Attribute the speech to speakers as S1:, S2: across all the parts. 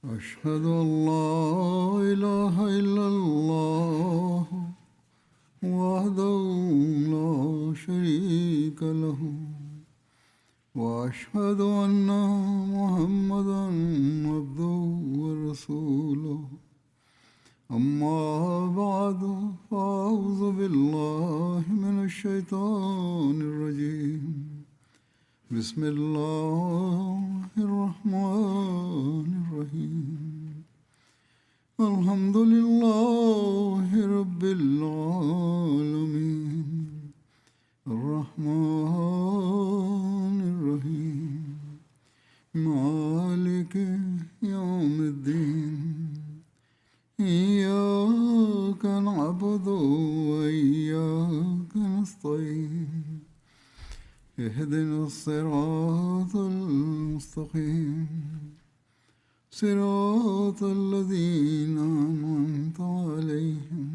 S1: أشهد أن لا إله إلا الله وحده لا شريك له وأشهد أن محمدا عبده ورسوله أما بعد فأعوذ بالله من الشيطان الرجيم بسم الله الرحمن الرحيم الحمد لله رب العالمين الرحمن الرحيم مالك يوم الدين إياك نعبد وإياك نستعين اهدنا الصراط المستقيم صراط الذين أنعمت عليهم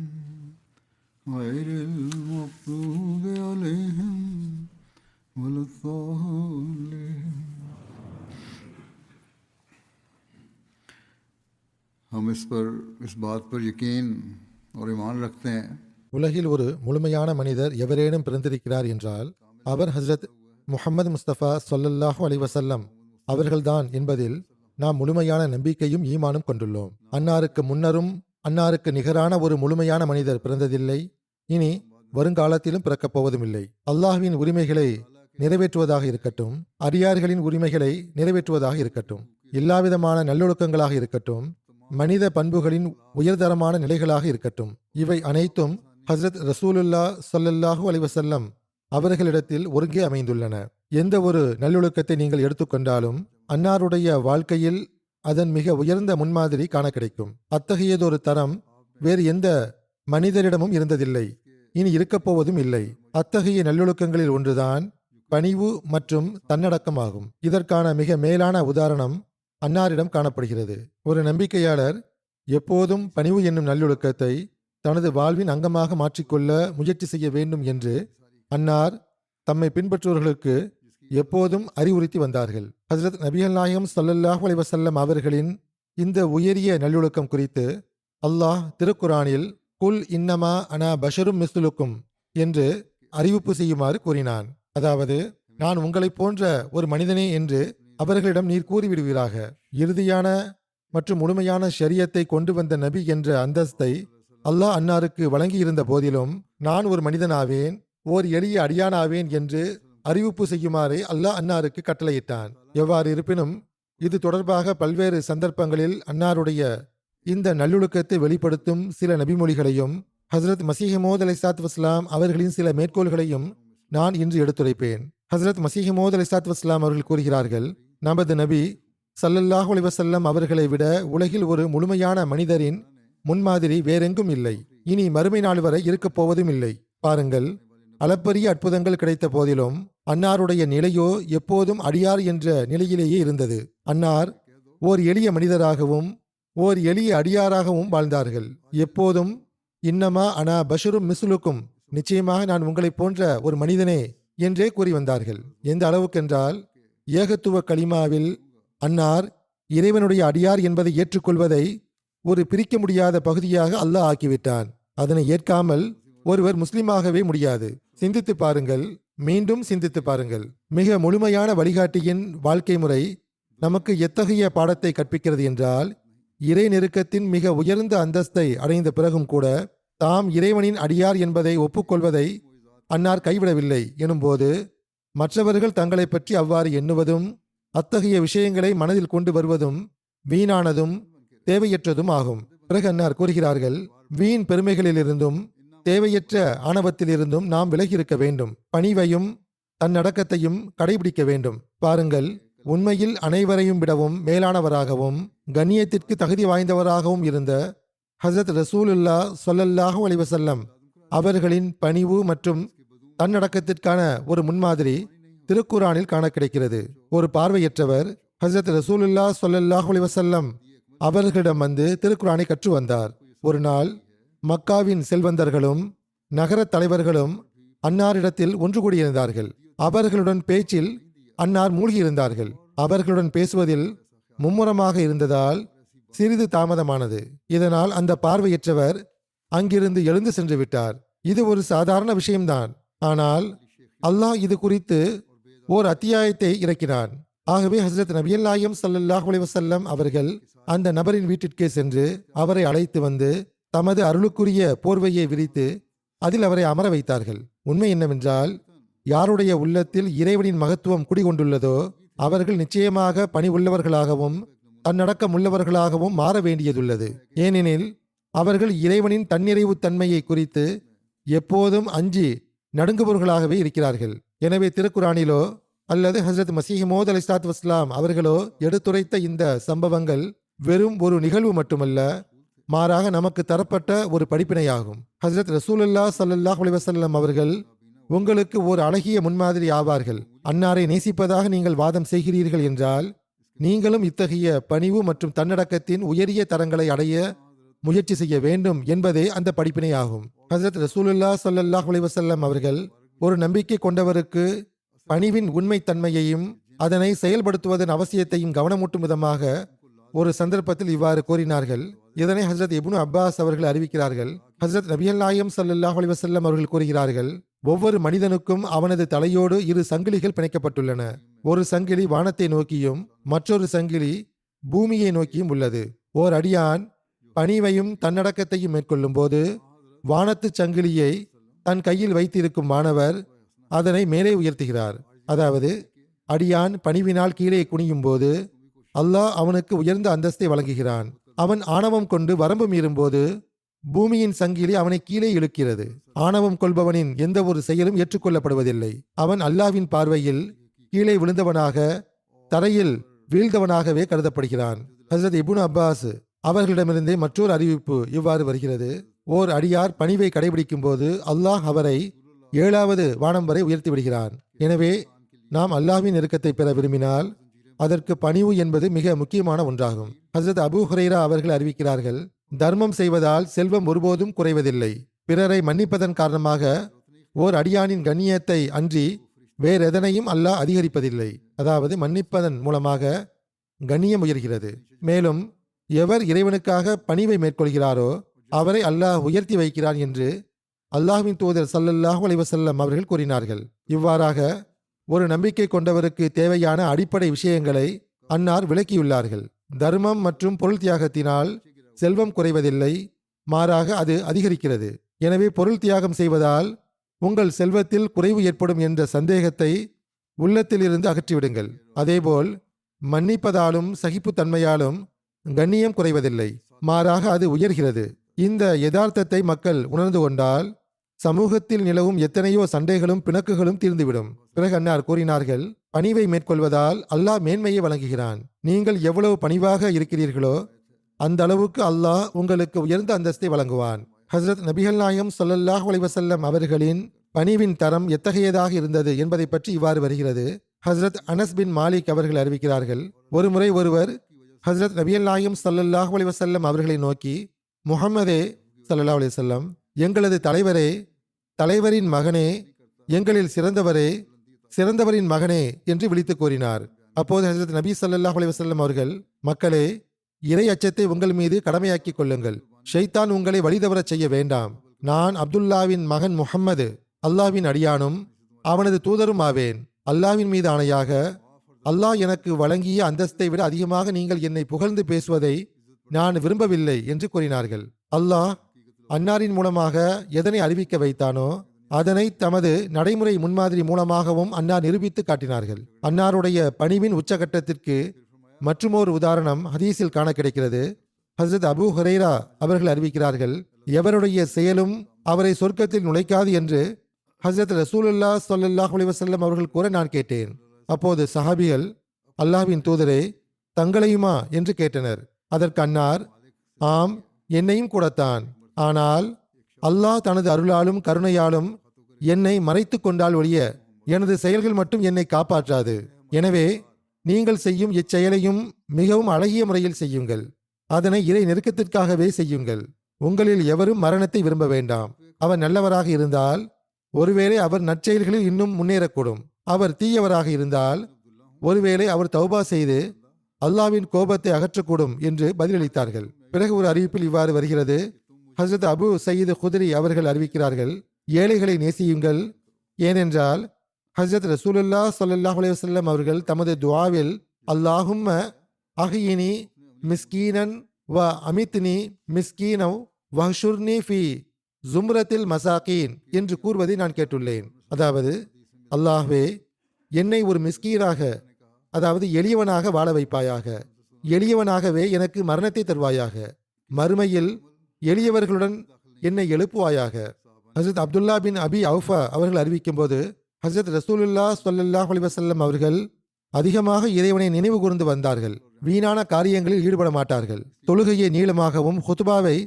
S1: غير المغضوب عليهم ولا الضالين. हम इस बात पर यकीन और ईमान रखते हैं
S2: உலகில் ஒரு முழுமையான மனிதர் எவரேனும் பிறந்திருக்கிறார் என்றால் அவர் ஹஸ்ரத் முஹம்மது முஸ்தபா ஸல்லல்லாஹு அலைஹி வஸல்லம் அவர்கள்தான் என்பதில் நாம் முழுமையான நம்பிக்கையும் ஈமானும் கொண்டுள்ளோம். அன்னாருக்கு முன்னரும் அன்னாருக்கு நிகரான ஒரு முழுமையான மனிதர் பிறந்ததில்லை, இனி வருங்காலத்திலும் பிறக்கப் போவதும் இல்லை. அல்லாஹ்வின் உரிமைகளை நிறைவேற்றுவதாக இருக்கட்டும், அடியார்களின் உரிமைகளை நிறைவேற்றுவதாக இருக்கட்டும், எல்லாவிதமான நல்லொழுக்கங்களாக இருக்கட்டும், மனித பண்புகளின் உயர்தரமான நிலைகளாக இருக்கட்டும், இவை அனைத்தும் ஹஸ்ரத் ரசூலுல்லாஹ் ஸல்லல்லாஹு அலைஹி வஸல்லம் அவர்களிடத்தில் ஒருங்கே அமைந்துள்ளன. எந்த ஒரு நல்லொழுக்கத்தை நீங்கள் எடுத்துக்கொண்டாலும் அன்னாருடைய வாழ்க்கையில் அதன் மிக உயர்ந்த முன்மாதிரி காண கிடைக்கும். அத்தகையதொரு தரம் வேறு எந்த மனிதரிடமும் இருந்ததில்லை, இனி இருக்கப்போவதும் இல்லை. அத்தகைய நல்லொழுக்கங்களில் ஒன்றுதான் பணிவு மற்றும் தன்னடக்கமாகும். இதற்கான மிக மேலான உதாரணம் அன்னாரிடம் காணப்படுகிறது. ஒரு நம்பிக்கையாளர் எப்போதும் பணிவு என்னும் நல்லொழுக்கத்தை தனது வாழ்வின் அங்கமாக மாற்றிக்கொள்ள முயற்சி செய்ய வேண்டும் என்று அன்னார் தம்மை பின்பற்றுவர்களுக்கு எப்போதும் அறிவுறுத்தி வந்தார்கள். ஹஜ்ரத் நபிகள் நாயகம் ஸல்லல்லாஹு அலைஹி வஸல்லம் அவர்களின் இந்த உயரிய நல்லொழுக்கம் குறித்து அல்லாஹ் திருக்குரானில் குல் இன்னமா அனா பஷரும் மிஸ்லுக்கும் என்று அறிவிப்பு செய்யுமாறு கூறினான். அதாவது, நான் உங்களைப் போன்ற ஒரு மனிதனே என்று அவர்களிடம் நீர் கூறிவிடுவீராக. இறுதியான மற்றும் முழுமையான ஷரியத்தை கொண்டு வந்த நபி என்ற அந்தஸ்தை அல்லாஹ் அன்னாருக்கு வழங்கியிருந்த போதிலும் நான் ஒரு மனிதனாவேன், ஓர் எளிய அடியானாவேன் என்று அறிவிப்பு செய்யுமாறு அல்லாஹ் அன்னாருக்கு கட்டளையிட்டான். எவ்வாறு இருப்பினும் இது தொடர்பாக பல்வேறு சந்தர்ப்பங்களில் அன்னாருடைய இந்த நல்லொழுக்கத்தை வெளிப்படுத்தும் சில நபிமொழிகளையும் ஹஸ்ரத் மஸீஹ் மவ்ஊத் அலைஹிஸ்ஸலாத்து வஸ்ஸலாம் அவர்களின் சில மேற்கோள்களையும் நான் இன்று எடுத்துரைப்பேன். ஹஸ்ரத் மஸீஹ் மவ்ஊத் அலைஹிஸ்ஸலாத்து வஸ்ஸலாம் அவர்கள் கூறுகிறார்கள், நமது நபி ஸல்லல்லாஹு அலைஹி வஸல்லம் அவர்களை விட உலகில் ஒரு முழுமையான மனிதரின் முன்மாதிரி வேறெங்கும் இல்லை, இனி மறுமை நாள் வரை இருக்கப் போவதும் இல்லை. பாருங்கள், அளப்பரிய அற்புதங்கள் கிடைத்த போதிலும் அன்னாருடைய நிலையோ எப்போதும் அடியார் என்ற நிலையிலேயே இருந்தது. அன்னார் ஓர் எளிய மனிதராகவும் ஓர் எளிய அடியாராகவும் வாழ்ந்தார்கள். எப்போதும் இன்னமா அனா பஷரும் மிஸ்லுக்கும், நிச்சயமாக நான் உங்களைப் போன்ற ஒரு மனிதனே என்றே கூறி வந்தார்கள். எந்த அளவுக்கென்றால் ஏகத்துவ கலிமாவில் அன்னார் இறைவனுடைய அடியார் என்பதை ஏற்றுக்கொள்வதை ஒரு பிரிக்க முடியாத பகுதியாக அல்லாஹ் ஆக்கிவிட்டான். அதனை ஏற்காமல் ஒருவர் முஸ்லிமாகவே முடியாது. சிந்தித்து பாருங்கள், மீண்டும் சிந்தித்து பாருங்கள். மிக முழுமையான வழிகாட்டியின் வாழ்க்கை முறை நமக்கு எத்தகைய பாடத்தை கற்பிக்கிறது என்றால், இறை நெருக்கத்தின் மிக உயர்ந்த அந்தஸ்தை அடைந்த பிறகும் கூட தாம் இறைவனின் அடியார் என்பதை ஒப்புக்கொள்வதை அன்னார் கைவிடவில்லை எனும்போது, மற்றவர்கள் தங்களை பற்றி அவ்வாறு எண்ணுவதும் அத்தகைய விஷயங்களை மனதில் கொண்டு வருவதும் வீணானதும் தேவையற்றதும் ஆகும். பிறகு அன்னார் கூறுகிறார்கள், வீண் பெருமைகளிலிருந்தும் தேவையற்ற ஆணவத்திலிருந்தும் நாம் விலகி இருக்க வேண்டும். பணிவையும் தன்னடக்கத்தையும் கடைபிடிக்க வேண்டும். பாருங்கள், உண்மையில் அனைவரையும் விடவும் மேலானவராகவும் கண்ணியத்திற்கு தகுதி வாய்ந்தவராகவும் இருந்த ஹஜ்ரத் ரசூலுல்லாஹ் ஸல்லல்லாஹு அலைஹி வஸல்லம் அவர்களின் பணிவு மற்றும் தன்னடக்கத்திற்கான ஒரு முன்மாதிரி திருக்குரானில் காண கிடைக்கிறது. ஒரு பார்வையற்றவர் ஹஜ்ரத் ரசூலுல்லாஹ் ஸல்லல்லாஹு அலைஹி வஸல்லம் அவர்களிடம் வந்து திருக்குரானை கற்று வந்தார். ஒரு நாள் மக்காவின் செல்வந்தர்களும் நகர தலைவர்களும் அன்னாரிடத்தில் ஒன்று கூடியிருந்தார்கள். அவர்களுடன் பேச்சில் அன்னார் மூழ்கியிருந்தார்கள். அவர்களுடன் பேசுவதில் மும்முரமாக இருந்ததால் சிறிது தாமதமானது. இதனால் அந்த பார்வையற்றவர் அங்கிருந்து எழுந்து சென்று விட்டார். இது ஒரு சாதாரண விஷயம்தான். ஆனால் அல்லாஹ் இது குறித்து ஓர் அத்தியாயத்தை இறக்கினான். ஆகவே ஹஸ்ரத் நபியல் நாயகம் ஸல்லல்லாஹு அலைஹி வஸல்லம் அவர்கள் அந்த நபரின் வீட்டிற்கே சென்று அவரை அழைத்து வந்து தமது அருளுக்குரிய போர்வையை விரித்து அதில் அவரை அமர வைத்தார்கள். உண்மை என்னவென்றால், யாருடைய உள்ளத்தில் இறைவனின் மகத்துவம் குடிகொண்டுள்ளதோ அவர்கள் நிச்சயமாக பணி உள்ளவர்களாகவும் தன்னடக்கம் உள்ளவர்களாகவும் மாற வேண்டியதுள்ளது. ஏனெனில் அவர்கள் இறைவனின் தன்னிறைவு தன்மையை குறித்து எப்போதும் அஞ்சி நடுங்குபவர்களாகவே இருக்கிறார்கள். எனவே திருக்குரானிலோ அல்லது ஹஸ்ரத் மசீஹ் மௌஊத் அலைஹிஸ்ஸலாத்து வஸ்ஸலாம் அவர்களோ எடுத்துரைத்த இந்த சம்பவங்கள் வெறும் ஒரு நிகழ்வு மட்டுமல்ல, மாறாக நமக்கு தரப்பட்ட ஒரு படிப்பினையாகும். ஹஸ்ரத் ரசூலுல்லாஹ் ஸல்லல்லாஹு அலைஹி வஸல்லம் அவர்கள் உங்களுக்கு ஒரு அழகிய முன்மாதிரி ஆவார்கள். அன்னாரை நேசிப்பதாக நீங்கள் வாதம் செய்கிறீர்கள் என்றால், நீங்களும் இத்தகைய பணிவு மற்றும் தன்னடக்கத்தின் உயரிய தரங்களை அடைய முயற்சி செய்ய வேண்டும் என்பதே அந்த படிப்பினை ஆகும். ஹஸ்ரத் ரசூலுல்லாஹ் ஸல்லல்லாஹு அலைஹி வஸல்லம் அவர்கள் ஒரு நம்பிக்கை கொண்டவருக்கு பணிவின் உண்மைத்தன்மையையும் அதனை செயல்படுத்துவதன் அவசியத்தையும் கவனமூட்டும் விதமாக ஒரு சந்தர்ப்பத்தில் இவ்வாறு கூறினார்கள். இதனை ஹஸ்ரத் இப்னு அப்பாஸ் அவர்கள் அறிவிக்கிறார்கள். ஹஸ்ரத் நபியல் நாயகம் ஸல்லல்லாஹு அலைஹி வஸல்லம் அவர்கள் கூறுகிறார்கள், ஒவ்வொரு மனிதனுக்கும் அவனது தலையோடு இரு சங்கிலிகள் பிணைக்கப்பட்டுள்ளன. ஒரு சங்கிலி வானத்தை நோக்கியும் மற்றொரு சங்கிலி பூமியை நோக்கியும் உள்ளது. ஓர் அடியான் பணிவையும் தன்னடக்கத்தையும் மேற்கொள்ளும் போது வானத்து சங்கிலியை தன் கையில் வைத்திருக்கும் மாணவர் அதனை மேலே உயர்த்துகிறார். அதாவது அடியான் பணிவினால் கீழே குனியும் போது அல்லாஹ் அவனுக்கு உயர்ந்த அந்தஸ்தை வழங்குகிறான். அவன் ஆணவம் கொண்டு வரம்பு மீறும் போது பூமியின் சங்கிலி அவனை கீழே இழுக்கிறது. ஆணவம் கொள்பவனின் எந்த ஒரு செயலும் ஏற்றுக்கொள்ளப்படுவதில்லை. அவன் அல்லாஹ்வின் பார்வையில் கீழே விழுந்தவனாக, தரையில் வீழ்ந்தவனாகவே கருதப்படுகிறான். ஹஸ்ரத் இப்னு அப்பாஸ் அவர்களிடமிருந்தே மற்றொரு அறிவிப்பு இவ்வாறு வருகிறது. ஓர் அடியார் பணிவை கடைபிடிக்கும் போது அல்லாஹ் அவரை 7வது வானம் வரை உயர்த்தி விடுகிறான். எனவே நாம் அல்லாஹ்வின் நெருக்கத்தை பெற விரும்பினால் அதற்கு பணிவு என்பது மிக முக்கியமான ஒன்றாகும். ஹஸ்ரத் அபூ ஹுரைரா அவர்கள் அறிவிக்கிறார்கள், தர்மம் செய்வதால் செல்வம் ஒருபோதும் குறைவதில்லை. பிறரை மன்னிப்பதன் காரணமாக ஓர் அடியானின் கண்ணியத்தை அன்றி வேறெதனையும் அல்லாஹ் அதிகரிப்பதில்லை. அதாவது மன்னிப்பதன் மூலமாக கண்ணியம் உயர்கிறது. மேலும் எவர் இறைவனுக்காக பணிவை மேற்கொள்கிறாரோ அவரை அல்லாஹ் உயர்த்தி வைக்கிறான் என்று அல்லாஹ்வின் தூதர் ஸல்லல்லாஹு அலைஹி வஸல்லம் அவர்கள் கூறினார்கள். இவ்வாறாக ஒரு நம்பிக்கை கொண்டவருக்கு தேவையான அடிப்படை விஷயங்களை அன்னார் விளக்கியுள்ளார்கள். தர்மம் மற்றும் பொருள் தியாகத்தினால் செல்வம் குறைவதில்லை, மாறாக அது அதிகரிக்கிறது. எனவே பொருள் தியாகம் செய்வதால் உங்கள் செல்வத்தில் குறைவு ஏற்படும் என்ற சந்தேகத்தை உள்ளத்திலிருந்து அகற்றிவிடுங்கள். அதேபோல் மன்னிப்பதாலும் சகிப்புத்தன்மையாலும் கண்ணியம் குறைவதில்லை, மாறாக அது உயர்கிறது. இந்த யதார்த்தத்தை மக்கள் உணர்ந்து கொண்டால் சமூகத்தில் நிலவும் எத்தனையோ சண்டைகளும் பிணக்குகளும் தீர்ந்துவிடும். பிறகு அன்னார் கூறினார்கள், பணிவை மேற்கொள்வதால் அல்லாஹ் மேன்மையை வழங்குகிறான். நீங்கள் எவ்வளவு பணிவாக இருக்கிறீர்களோ அந்த அளவுக்கு அல்லாஹ் உங்களுக்கு உயர்ந்த அந்தஸ்தை வழங்குவான். ஹஸ்ரத் நபிகள் நாயகம் ஸல்லல்லாஹு அலைஹி வஸல்லம் அவர்களின் பணிவின் தரம் எத்தகையதாக இருந்தது என்பதை பற்றி இவ்வாறு வருகிறது. ஹஸ்ரத் அனஸ் பின் மாலிக் அவர்கள் அறிவிக்கிறார்கள், ஒருமுறை ஒருவர் ஹஸ்ரத் நபிகள் நாயகம் ஸல்லல்லாஹு அலைஹி வஸல்லம் அவர்களை நோக்கி, முஹம்மதே ஸல்லல்லாஹு அலைஹி வஸல்லம், எங்களது தலைவரே, தலைவரின் மகனே, எங்களில் சிறந்தவரே, சிறந்தவரின் மகனே என்று விழித்து கூறினார். அப்போது ஹஸ்ரத் நபி ஸல்லல்லாஹு அலைஹி வஸல்லம் அவர்கள், மக்களே, இறை அச்சத்தை உங்கள் மீது கடமையாக்கிக் கொள்ளுங்கள். ஷைத்தான் உங்களை வழிதவரச் செய்ய வேண்டாம். நான் அப்துல்லாவின் மகன் முஹம்மது அல்லாஹ்வின் அடியானும் அவனது தூதரும் ஆவேன். அல்லாஹ்வின் மீது ஆணையாக, அல்லாஹ் எனக்கு வழங்கிய அந்தஸ்தை விட அதிகமாக நீங்கள் என்னை புகழ்ந்து பேசுவதை நான் விரும்பவில்லை என்று கூறினார்கள். அல்லாஹ் அன்னாரின் மூலமாக எதனை அறிவிக்க வைத்தானோ அதனை தமது நடைமுறை முன்மாதிரி மூலமாகவும் அன்னார் நிரூபித்து காட்டினார்கள். அன்னாருடைய பணிவின் உச்சகட்டத்திற்கு மற்றுமோர் உதாரணம் ஹதீஸில் காண கிடைக்கிறது. ஹஸ்ரத் அபூ ஹுரைரா அவர்கள் அறிவிக்கிறார்கள், எவருடைய செயலும் அவரை சொர்க்கத்தில் நுழைக்காது என்று ஹஸ்ரத் ரசூலுல்லாஹ் ஸல்லல்லாஹு அலைஹி வஸல்லம் அவர்கள் கூற நான் கேட்டேன். அப்போது சஹாபிகள், அல்லாஹ்வின் தூதரே, தங்களையுமா என்று கேட்டனர். அதற்கு அன்னார், ஆம், என்னையும் கூடத்தான். ஆனால் அல்லாஹ் தனது அருளாலும் கருணையாலும் என்னை மறைத்து கொண்டால் ஒழிய எனது செயல்கள் மட்டும் என்னை காப்பாற்றாது. எனவே நீங்கள் செய்யும் இச்செயலையும் மிகவும் அழகிய முறையில் செய்யுங்கள். அதனை இறை நெருக்கத்திற்காகவே செய்யுங்கள். உங்களில் எவரும் மரணத்தை விரும்ப வேண்டாம். அவர் நல்லவராக இருந்தால் ஒருவேளை அவர் நற்செயல்களில் இன்னும் முன்னேறக்கூடும். அவர் தீயவராக இருந்தால் ஒருவேளை அவர் தௌபா செய்து அல்லாவின் கோபத்தை அகற்றக்கூடும் என்று பதிலளித்தார்கள். பிறகு ஒரு அறிவிப்பில் இவ்வாறு வருகிறது. ஹஸ்ரத் அபு சயீது குத்ரி அவர்கள் அறிவிக்கிறார்கள், ஏழைகளை நேசியுங்கள், ஏனென்றால் ஹஸ்ரத் ரசூலுல்லாஹ் ஸல்லல்லாஹு அலைஹி வஸல்லம் அவர்கள் தமது துஆவில் அல்லாஹும்ம அஹ்யினி மிஸ்கீனன் வ அமித்னி மிஸ்கீனவ் வஹ்ஷுர்னி ஃபி ஜும்ரத்தில் மசாகீன் என்று கூறுவதை நான் கேட்டுள்ளேன். அதாவது, அல்லாஹ்வே, என்னை ஒரு மிஸ்கீனாக, அதாவது எளியவனாக வாழ வைப்பாயாக, எளியவனாகவே எனக்கு மரணத்தை தருவாயாக, மறுமையில் எளியவர்களுடன் என்னை எழுப்புவாயாக. ஹசரத் அப்துல்லா பின் அபி அவுஃபா அவர்கள் அறிவிக்கும் போது, ஹசரத் ரசூலுல்லாஹ் ஸல்லல்லாஹு அலைஹி வஸல்லம் அவர்கள் அதிகமாக இறைவனை நினைவு கூர்ந்து வந்தார்கள். வீணான காரியங்களில் ஈடுபட மாட்டார்கள். தொழுகையை நீளமாகவும் ஹுத்பாவை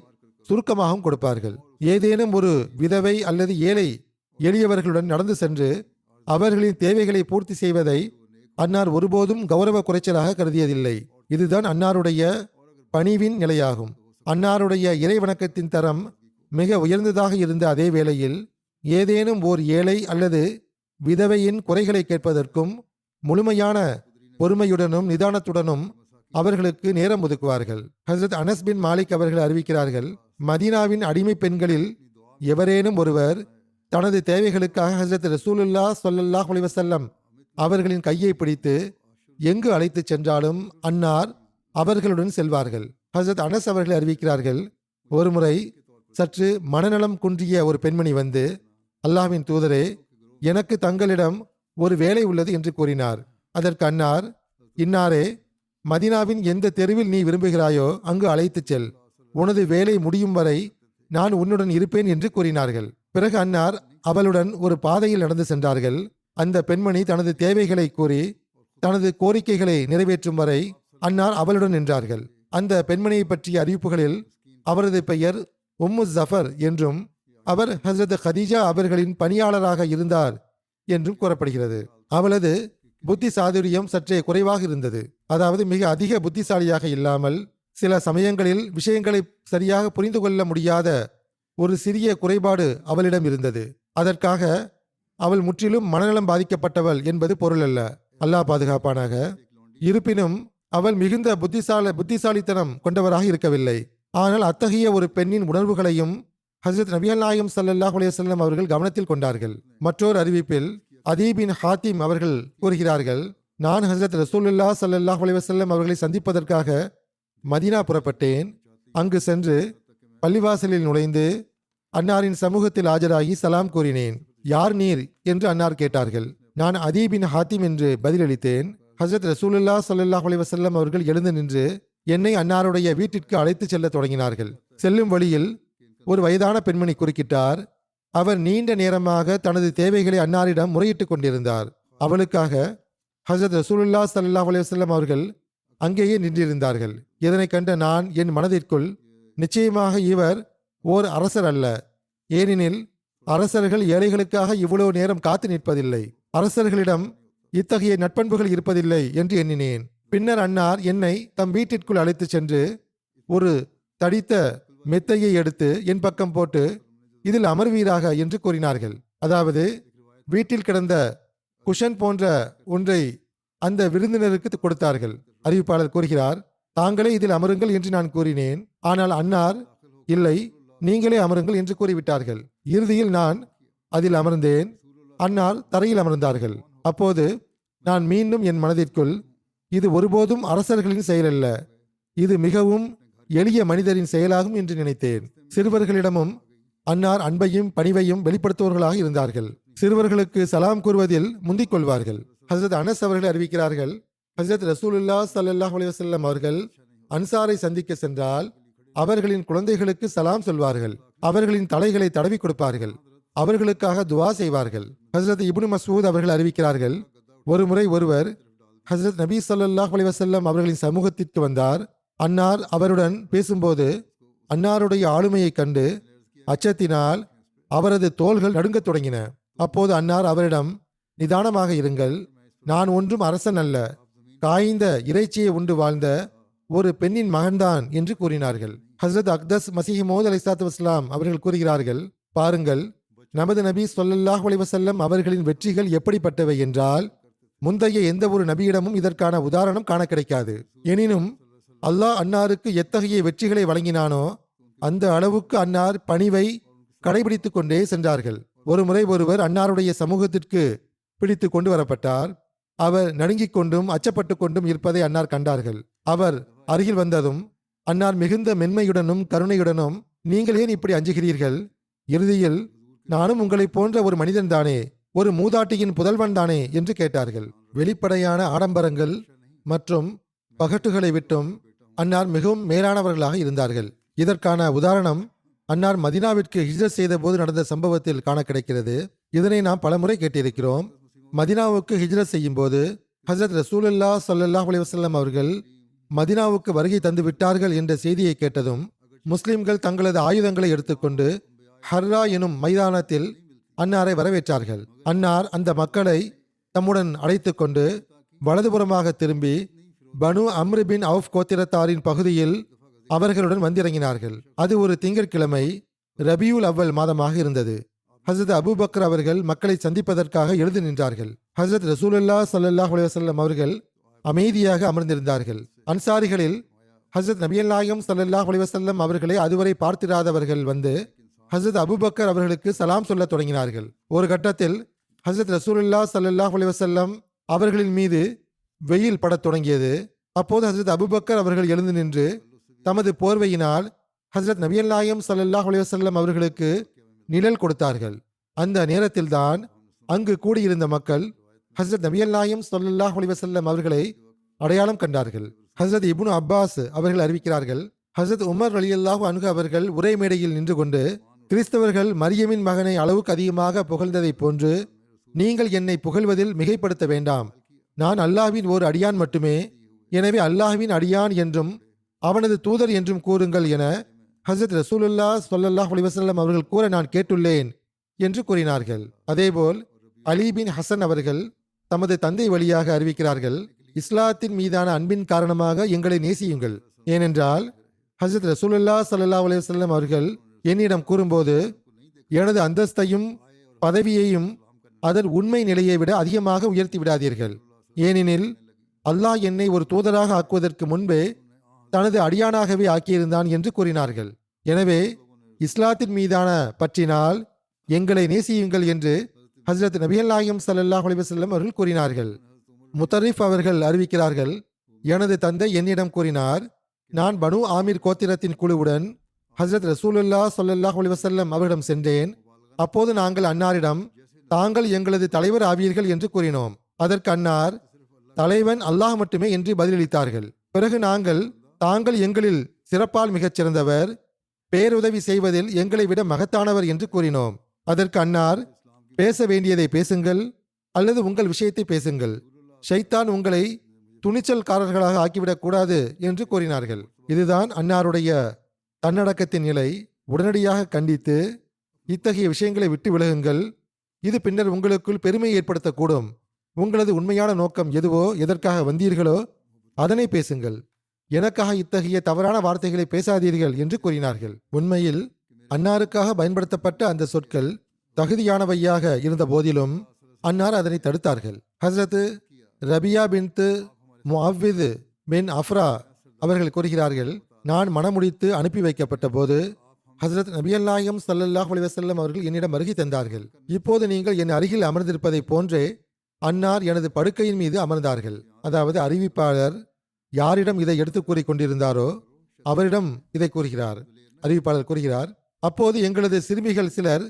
S2: சுருக்கமாகவும் கொடுப்பார்கள். ஏதேனும் ஒரு விதவை அல்லது ஏழை எளியவர்களுடன் நடந்து சென்று அவர்களின் தேவைகளை பூர்த்தி செய்வதை அன்னார் ஒருபோதும் கௌரவ குறைச்சலாக கருதியதில்லை. இதுதான் அன்னாருடைய பணிவின் நிலையாகும். அன்னாருடைய இறைவணக்கத்தின் தரம் மிக உயர்ந்ததாக இருந்த அதே வேளையில் ஏதேனும் ஓர் ஏழை அல்லது விதவையின் குறைகளை கேட்பதற்கும் முழுமையான பொறுமையுடனும் நிதானத்துடனும் அவர்களுக்கு நேரம் ஒதுக்குவார்கள். ஹசரத் அனஸ் பின் மாலிக் அவர்கள் அறிவிக்கிறார்கள், மதீனாவின் அடிமை பெண்களில் எவரேனும் ஒருவர் தனது தேவைகளுக்காக ஹசரத் ரசூலுல்லாஹ் ஸல்லல்லாஹு அலைஹி வஸல்லம் அவர்களின் கையை பிடித்து எங்கு அழைத்து சென்றாலும் அன்னார் அவர்களுடன் செல்வார்கள். ஹசரத் அனஸ் அவர்கள் அறிவிக்கிறார்கள், ஒருமுறை சற்று மனநலம் குன்றிய ஒரு பெண்மணி வந்து, அல்லாஹ்வின் தூதரே, எனக்கு தங்களிடம் ஒரு வேலை உள்ளது என்று கூறினார். அதற்கு அன்னார், இன்னாரே, மதீனாவின் எந்த தெருவில் நீ விரும்புகிறாயோ அங்கு அழைத்துச் செல், உனது வேலை முடியும் வரை நான் உன்னுடன் இருப்பேன் என்று கூறினார்கள். பிறகு அன்னார் அவளுடன் ஒரு பாதையில் நடந்து சென்றார்கள். அந்த பெண்மணி தனது தேவைகளை கூறி தனது கோரிக்கைகளை நிறைவேற்றும் வரை அன்னார் அவளுடன் நின்றார்கள். அந்த பெண்மணியை பற்றிய அறிவிப்புகளில் அவரது பெயர் உம்மு ஜஃபர் என்றும் அவர் ஹஸ்ரத் ஹதீஜா அவர்களின் பணியாளராக இருந்தார் என்றும் கூறப்படுகிறது. அவளது புத்தி சாதுரியம் சற்றே குறைவாக இருந்தது. அதாவது மிக அதிக புத்திசாலியாக இல்லாமல் சில சமயங்களில் விஷயங்களை சரியாக புரிந்து கொள்ள முடியாத ஒரு சிறிய குறைபாடு அவளிடம் இருந்தது. அதற்காக அவள் முற்றிலும் மனநலம் பாதிக்கப்பட்டவள் என்பது பொருள் அல்ல, அல்லாஹ் பாதுகாப்பானாக. இருப்பினும் அவள் மிகுந்த புத்திசாலித்தனம் கொண்டவராக இருக்கவில்லை. ஆனால் அத்தகைய ஒரு பெண்ணின் உணர்வுகளையும் ஹஜ்ரத் நபிகள் நாயகம் ஸல்லல்லாஹு அலைஹி வஸல்லம் அவர்கள் கவனத்தில் கொண்டார்கள். மற்றொரு அறிவிப்பில் அதீ பின் ஹாத்திம் அவர்கள் கூறுகிறார்கள், நான் ஹஜ்ரத் ரசூலுல்லாஹ் ஸல்லல்லாஹு அலைஹி வஸல்லம் அவர்களை சந்திப்பதற்காக மதீனா புறப்பட்டேன். அங்கு சென்று பள்ளிவாசலில் நுழைந்து அன்னாரின் சமூகத்தில் ஆஜராகி சலாம் கூறினேன். யார் நீர் என்று அன்னார் கேட்டார்கள். நான் அதீ பின் ஹாத்திம் என்று பதிலளித்தேன். ஹஜ்ரத் ரசூலுல்லாஹ் ஸல்லல்லாஹு அலைஹி வஸல்லம் அவர்கள் எழுந்து நின்று என்னை அன்னாருடைய வீட்டிற்கு அழைத்து செல்ல தொடங்கினார்கள். செல்லும் வழியில் ஒரு வயதான பெண்மணி குறுக்கிட்டார். அவர் நீண்ட நேரமாக தனது தேவைகளை அன்னாரிடம் முறையிட்டுக் கொண்டிருந்தார். அவளுக்காக ஹஜ்ரத் ரசூலுல்லாஹ் ஸல்லல்லாஹு அலைஹி வஸல்லம் அவர்கள் அங்கேயே நின்றிருந்தார்கள். இதனை கண்ட நான் என் மனதிற்குள், நிச்சயமாக இவர் ஓர் அரசர் அல்ல, ஏனெனில் அரசர்கள் ஏழைகளுக்காக இவ்வளவு நேரம் காத்து நிற்பதில்லை, அரசர்களிடம் இத்தகைய நட்பண்புகள் இருப்பதில்லை என்று எண்ணினேன். பின்னர் அன்னார் என்னை தம் வீட்டிற்குள் அழைத்து சென்று ஒரு தடித்த மெத்தையை எடுத்து என் பக்கம் போட்டு இதில் அமர்வீராக என்று கூறினார்கள். அதாவது வீட்டில் கிடந்த குஷன் போன்ற ஒன்றை அந்த விருந்தினருக்கு கொடுத்தார்கள். அறிவிப்பாளர் கூறுகிறார், தாங்களே இதில் அமருங்கள் என்று நான் கூறினேன். ஆனால் அன்னார், இல்லை, நீங்களே அமருங்கள் என்று கூறிவிட்டார்கள். இறுதியில் நான் அதில் அமர்ந்தேன். அன்னார் தரையில் அமர்ந்தார்கள். அப்போது நான் மீண்டும் என் மனதிற்குள், இது ஒருபோதும் அரசர்களின் செயலல்ல, இது மிகவும் எளிய மனிதரின் செயலாகும் என்று நினைத்தேன். சிறுவர்களிடமும் அன்னார் அன்பையும் பணிவையும் வெளிப்படுத்துவர்களாக இருந்தார்கள். சிறுவர்களுக்கு சலாம் கூறுவதில் முந்திக் கொள்வார்கள். ஹஜ்ரத் அனஸ் அவர்கள் அறிவிக்கிறார்கள், ஹஜ்ரத் ரசூலுல்லாஹ் ஸல்லல்லாஹு அலைஹி வஸல்லம் அவர்கள் அன்சாரை சந்திக்க சென்றால் அவர்களின் குழந்தைகளுக்கு சலாம் சொல்வார்கள், அவர்களின் தலைகளை தடவி கொடுப்பார்கள், அவர்களுக்காக துவா செய்வார்கள். ஹஜ்ரத் இப்னு மஸ்ஊத் அவர்கள் அறிவிக்கிறார்கள், ஒருமுறை ஒருவர் ஹஜ்ரத் நபி ஸல்லல்லாஹு அலைஹி வஸல்லம் அவர்களின் சமூகத்திற்கு வந்தார். அன்னார் அவருடன் பேசும்போது அன்னாருடைய ஆளுமையை கண்டு அச்சத்தினால் அவரது தோள்கள் நடுங்கத் தொடங்கின. அப்போது அன்னார் அவரிடம், நிதானமாக இருங்கள், நான் ஒன்றும் அரசன் அல்ல, காய்ந்த இறைச்சியை உண்டு வாழ்ந்த ஒரு பெண்ணின் மகன்தான் என்று கூறினார்கள். ஹஸ்ரத் அக்தஸ் மசீஹ் மௌஊத் அலைஹிஸ்ஸலாத்து வஸ்ஸலாம் அவர்கள் கூறுகிறார்கள், பாருங்கள், நமது நபி ஸல்லல்லாஹு அலைஹி வஸல்லம் அவர்களின் வெற்றிகள் எப்படிப்பட்டவை என்றால், முந்தைய எந்த ஒரு நபியிடமும் இதற்கான உதாரணம் காண கிடைக்காது. எனினும் அல்லாஹ் அன்னாருக்கு எத்தகைய வெற்றிகளை வழங்கினானோ அந்த அளவுக்கு அன்னார் பணிவை கடைபிடித்துக் கொண்டே சென்றார்கள். ஒருமுறை ஒருவர் அன்னாருடைய சமூகத்திற்கு பிடித்து கொண்டு வரப்பட்டார். அவர் நடுங்கிக் கொண்டும் அச்சப்பட்டு கொண்டும் இருப்பதை அன்னார் கண்டார்கள். அவர் அருகில் வந்ததும் அன்னார் மிகுந்த மென்மையுடனும் கருணையுடனும், நீங்கள் ஏன் இப்படி அஞ்சுகிறீர்கள்? இறுதியில், நானும் உங்களைப் போன்ற ஒரு மனிதன் தானே, ஒரு மூதாட்டியின் புதல்வன் தானே என்று கேட்டார்கள். வெளிப்படையான ஆடம்பரங்கள் மற்றும் பகட்டுகளை விட்டும் அன்னார் மிகவும் மேலானவர்களாக இருந்தார்கள். இதற்கான உதாரணம் அன்னார் மதினாவிற்கு ஹிஜ்ரத் செய்த போது நடந்த சம்பவத்தில் காண கிடைக்கிறது. இதனை நாம் பலமுறை கேட்டிருக்கிறோம். மதினாவுக்கு ஹிஜ்ரத் செய்யும் போது ஹஜ்ரத் ரசூலுல்லாஹ் ஸல்லல்லாஹு அலைஹி வஸல்லம் அவர்கள் மதினாவுக்கு வருகை தந்து விட்டார்கள் என்ற செய்தியை கேட்டதும் முஸ்லிம்கள் தங்களது ஆயுதங்களை எடுத்துக்கொண்டு ஹர்ரா எனும் மைதானத்தில் அன்னாரை வரவேற்றார்கள். அன்னார் அந்த மக்களை தம்முடன் அழைத்து கொண்டு வலதுபுறமாக திரும்பி பனு அம்ரு பின் அவுஃப் கோத்திரத்தாரின் பகுதியில் அவர்களுடன் வந்திறங்கினார்கள். அது ஒரு திங்கட்கிழமை ரபியுல் அவ்வல் மாதமாக இருந்தது. ஹசரத் அபூபக்கர் அவர்கள் மக்களை சந்திப்பதற்காக எழுந்து நின்றார்கள். ஹசரத் ரசூலுல்லாஹ் ஸல்லல்லாஹு அலைஹி வஸல்லம் அவர்கள் அமைதியாக அமர்ந்திருந்தார்கள். அன்சாரிகளில் ஹசரத் நபியல் நாயகம் ஸல்லல்லாஹு அலைஹி வஸல்லம் அவர்களை அதுவரை பார்த்திராதவர்கள் வந்து ஹசரத் அபூபக்கர் அவர்களுக்கு சலாம் சொல்ல தொடங்கினார்கள். ஒரு கட்டத்தில் ஹசரத் ரசூலுல்லாஹ் ஸல்லல்லாஹு அலைஹி வஸல்லம் அவர்களின் மீது வெயில் படத் தொடங்கியது. அப்போது ஹசரத் அபூபக்கர் அவர்கள் எழுந்து நின்று தமது போர்வையினால் ஹசரத் நபியல் நாயகம் ஸல்லல்லாஹு அலைஹி வஸல்லம் அவர்களுக்கு நிழல் கொடுத்தார்கள். அந்த நேரத்தில்தான் அங்கு கூடியிருந்த மக்கள் ஹசரத் நபியல் நாயகம் ஸல்லல்லாஹு அலைஹி வஸல்லம் அவர்களை அடையாளம் கண்டார்கள். ஹசரத் இப்னு அப்பாஸ் அவர்கள் அறிவிக்கிறார்கள், ஹசரத் உமர் ரலியல்லாஹு அன்ஹு அவர்கள் உரை மேடையில் நின்று கொண்டு, கிறிஸ்தவர்கள் மரியமின் மகனை அளவுக்கு அதிகமாக புகழ்ந்ததைப் போன்று நீங்கள் என்னை புகழ்வதில் மிகைப்படுத்த வேண்டாம். நான் அல்லாஹ்வின் ஓர் அடியான் மட்டுமே. எனவே அல்லாஹ்வின் அடியான் என்றும் அவனது தூதர் என்றும் கூறுங்கள் என ஹசரத் ரசூலுல்லாஹ் ஸல்லல்லாஹு அலைஹி வஸல்லம் அவர்கள் கூற நான் கேட்டுள்ளேன் என்று கூறினார்கள். அதேபோல் அலி பின் ஹசன் அவர்கள் தமது தந்தை வழியாக அறிவிக்கிறார்கள், இஸ்லாத்தின் மீதான அன்பின் காரணமாக எங்களை நேசியுங்கள். ஏனென்றால் ஹசரத் ரசூலுல்லாஹ் ஸல்லல்லாஹு அலைஹி வஸல்லம் அவர்கள் என்னிடம் கூறும்போது, எனது அந்தஸ்தையும் பதவியையும் அதன் உண்மை நிலையை விட அதிகமாக உயர்த்தி விடாதீர்கள். ஏனெனில் அல்லாஹ் என்னை ஒரு தூதராக ஆக்குவதற்கு முன்பே தனது அடியானாகவே ஆக்கியிருந்தான் என்று கூறினார்கள். எனவே இஸ்லாத்தின் மீதான பற்றினால் எங்களை நேசியுங்கள் என்று ஹஜ்ரத் நபிகள் நாயகம் ஸல்லல்லாஹு அலைஹி வஸல்லம் அவர்கள் கூறினார்கள். முத்தரிஃப் அவர்கள் அறிவிக்கிறார்கள், எனது தந்தை என்னிடம் கூறினார், நான் பனு ஆமீர் கோத்திரத்தின் குழுவுடன் ஹஜ்ரத் ரசூலுல்லாஹ் ஸல்லல்லாஹு அலைஹி வஸல்லம் அவரிடம் சென்றேன். அப்போது நாங்கள் அன்னாரிடம், தாங்கள் எங்களது தலைவர் ஆவீர்கள் என்று கூறினோம். அதற்கு அன்னார், தலைவன் அல்லாஹ் மட்டுமே என்று பதிலளித்தார்கள். பிறகு நாங்கள், தாங்கள் எங்களில் சிறப்பால் மிகச் சிறந்தவர், பேருதவி செய்வதில் எங்களை விட மகத்தானவர் என்று கூறினோம். அதற்கு அன்னார், பேச வேண்டியதை பேசுங்கள் அல்லது உங்கள் விஷயத்தை பேசுங்கள், ஷைத்தான் உங்களை துணிச்சல்காரர்களாக ஆக்கிவிடக் கூடாது என்று கூறினார்கள். இதுதான் அன்னாருடைய தன்னடக்கத்தின் நிலை. உடனடியாக கண்டித்து, இத்தகைய விஷயங்களை விட்டு விலகுங்கள், இது பின்னர் உங்களுக்குள் பெருமையை ஏற்படுத்தக்கூடும். உங்களது உண்மையான நோக்கம் எதுவோ, எதற்காக வந்தீர்களோ அதனை பேசுங்கள், எனக்காக இத்தகைய தவறான வார்த்தைகளை பேசாதீர்கள் என்று கூறினார்கள். உண்மையில் அன்னாருக்காக பயன்படுத்தப்பட்ட அந்த சொற்கள் தகுதியானவையாக இருந்த போதிலும் அன்னார் அதனை தடுத்தார்கள். ஹஸ்ரத் ரபியா பின்த் முஅவ்வித் பின் அஃப்ரா அவர்கள் கூறுகிறார்கள், நான் மணமுடித்து அனுப்பி வைக்கப்பட்ட போது ஹஸ்ரத் நபியல் நாயகம் ஸல்லல்லாஹு அலைஹி வஸல்லம் அவர்கள் என்னிடம் வருகை தந்தார்கள். இப்போது நீங்கள் என் அருகில் அமர்ந்திருப்பதை போன்றே அன்னார் எனது படுக்கையின் மீது அமர்ந்தார்கள். அதாவது அறிவிப்பாளர் யாரிடம் இதை எடுத்து கூறி கொண்டிருந்தாரோ அவரிடம் இதை கூறுகிறார். அறிவிப்பாளர் கூறுகிறார், அப்போது எங்களது சிறுமிகள் சிலர்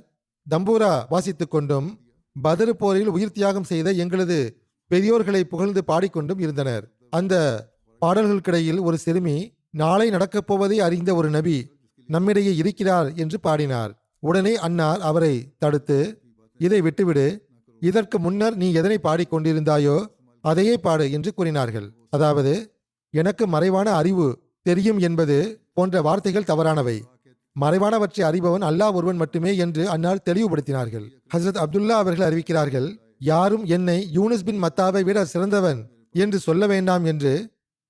S2: தம்பூரா வாசித்துக் கொண்டும் பத்ர் போரில் உயிர் தியாகம் செய்த எங்களது பெரியோர்களை புகழ்ந்து பாடிக்கொண்டும் இருந்தனர். அந்த பாடல்களுக்கிடையில் ஒரு சிறுமி, நாளை நடக்கப் போவதை அறிந்த ஒரு நபி நம்மிடையே இருக்கிறார் என்று பாடினார். உடனே அன்னார் அவரை தடுத்து, இதை விட்டுவிடு, இதற்கு முன்னர் நீ எதனை பாடிக்கொண்டிருந்தாயோ அதையே பாடு என்று கூறினார்கள். அதாவது, எனக்கு மறைவான அறிவு தெரியும் என்பது போன்ற வார்த்தைகள் தவறானவை. மறைவானவற்றை அறிபவன் அல்லாஹ் ஒருவன் மட்டுமே என்று அன்னார் தெளிவுபடுத்தினார்கள். ஹஜ்ரத் அப்துல்லா அவர்கள் அறிவிக்கிறார்கள், யாரும் என்னை யூனுஸ் பின் மத்தாவை விட சிறந்தவன் என்று சொல்ல வேண்டாம் என்று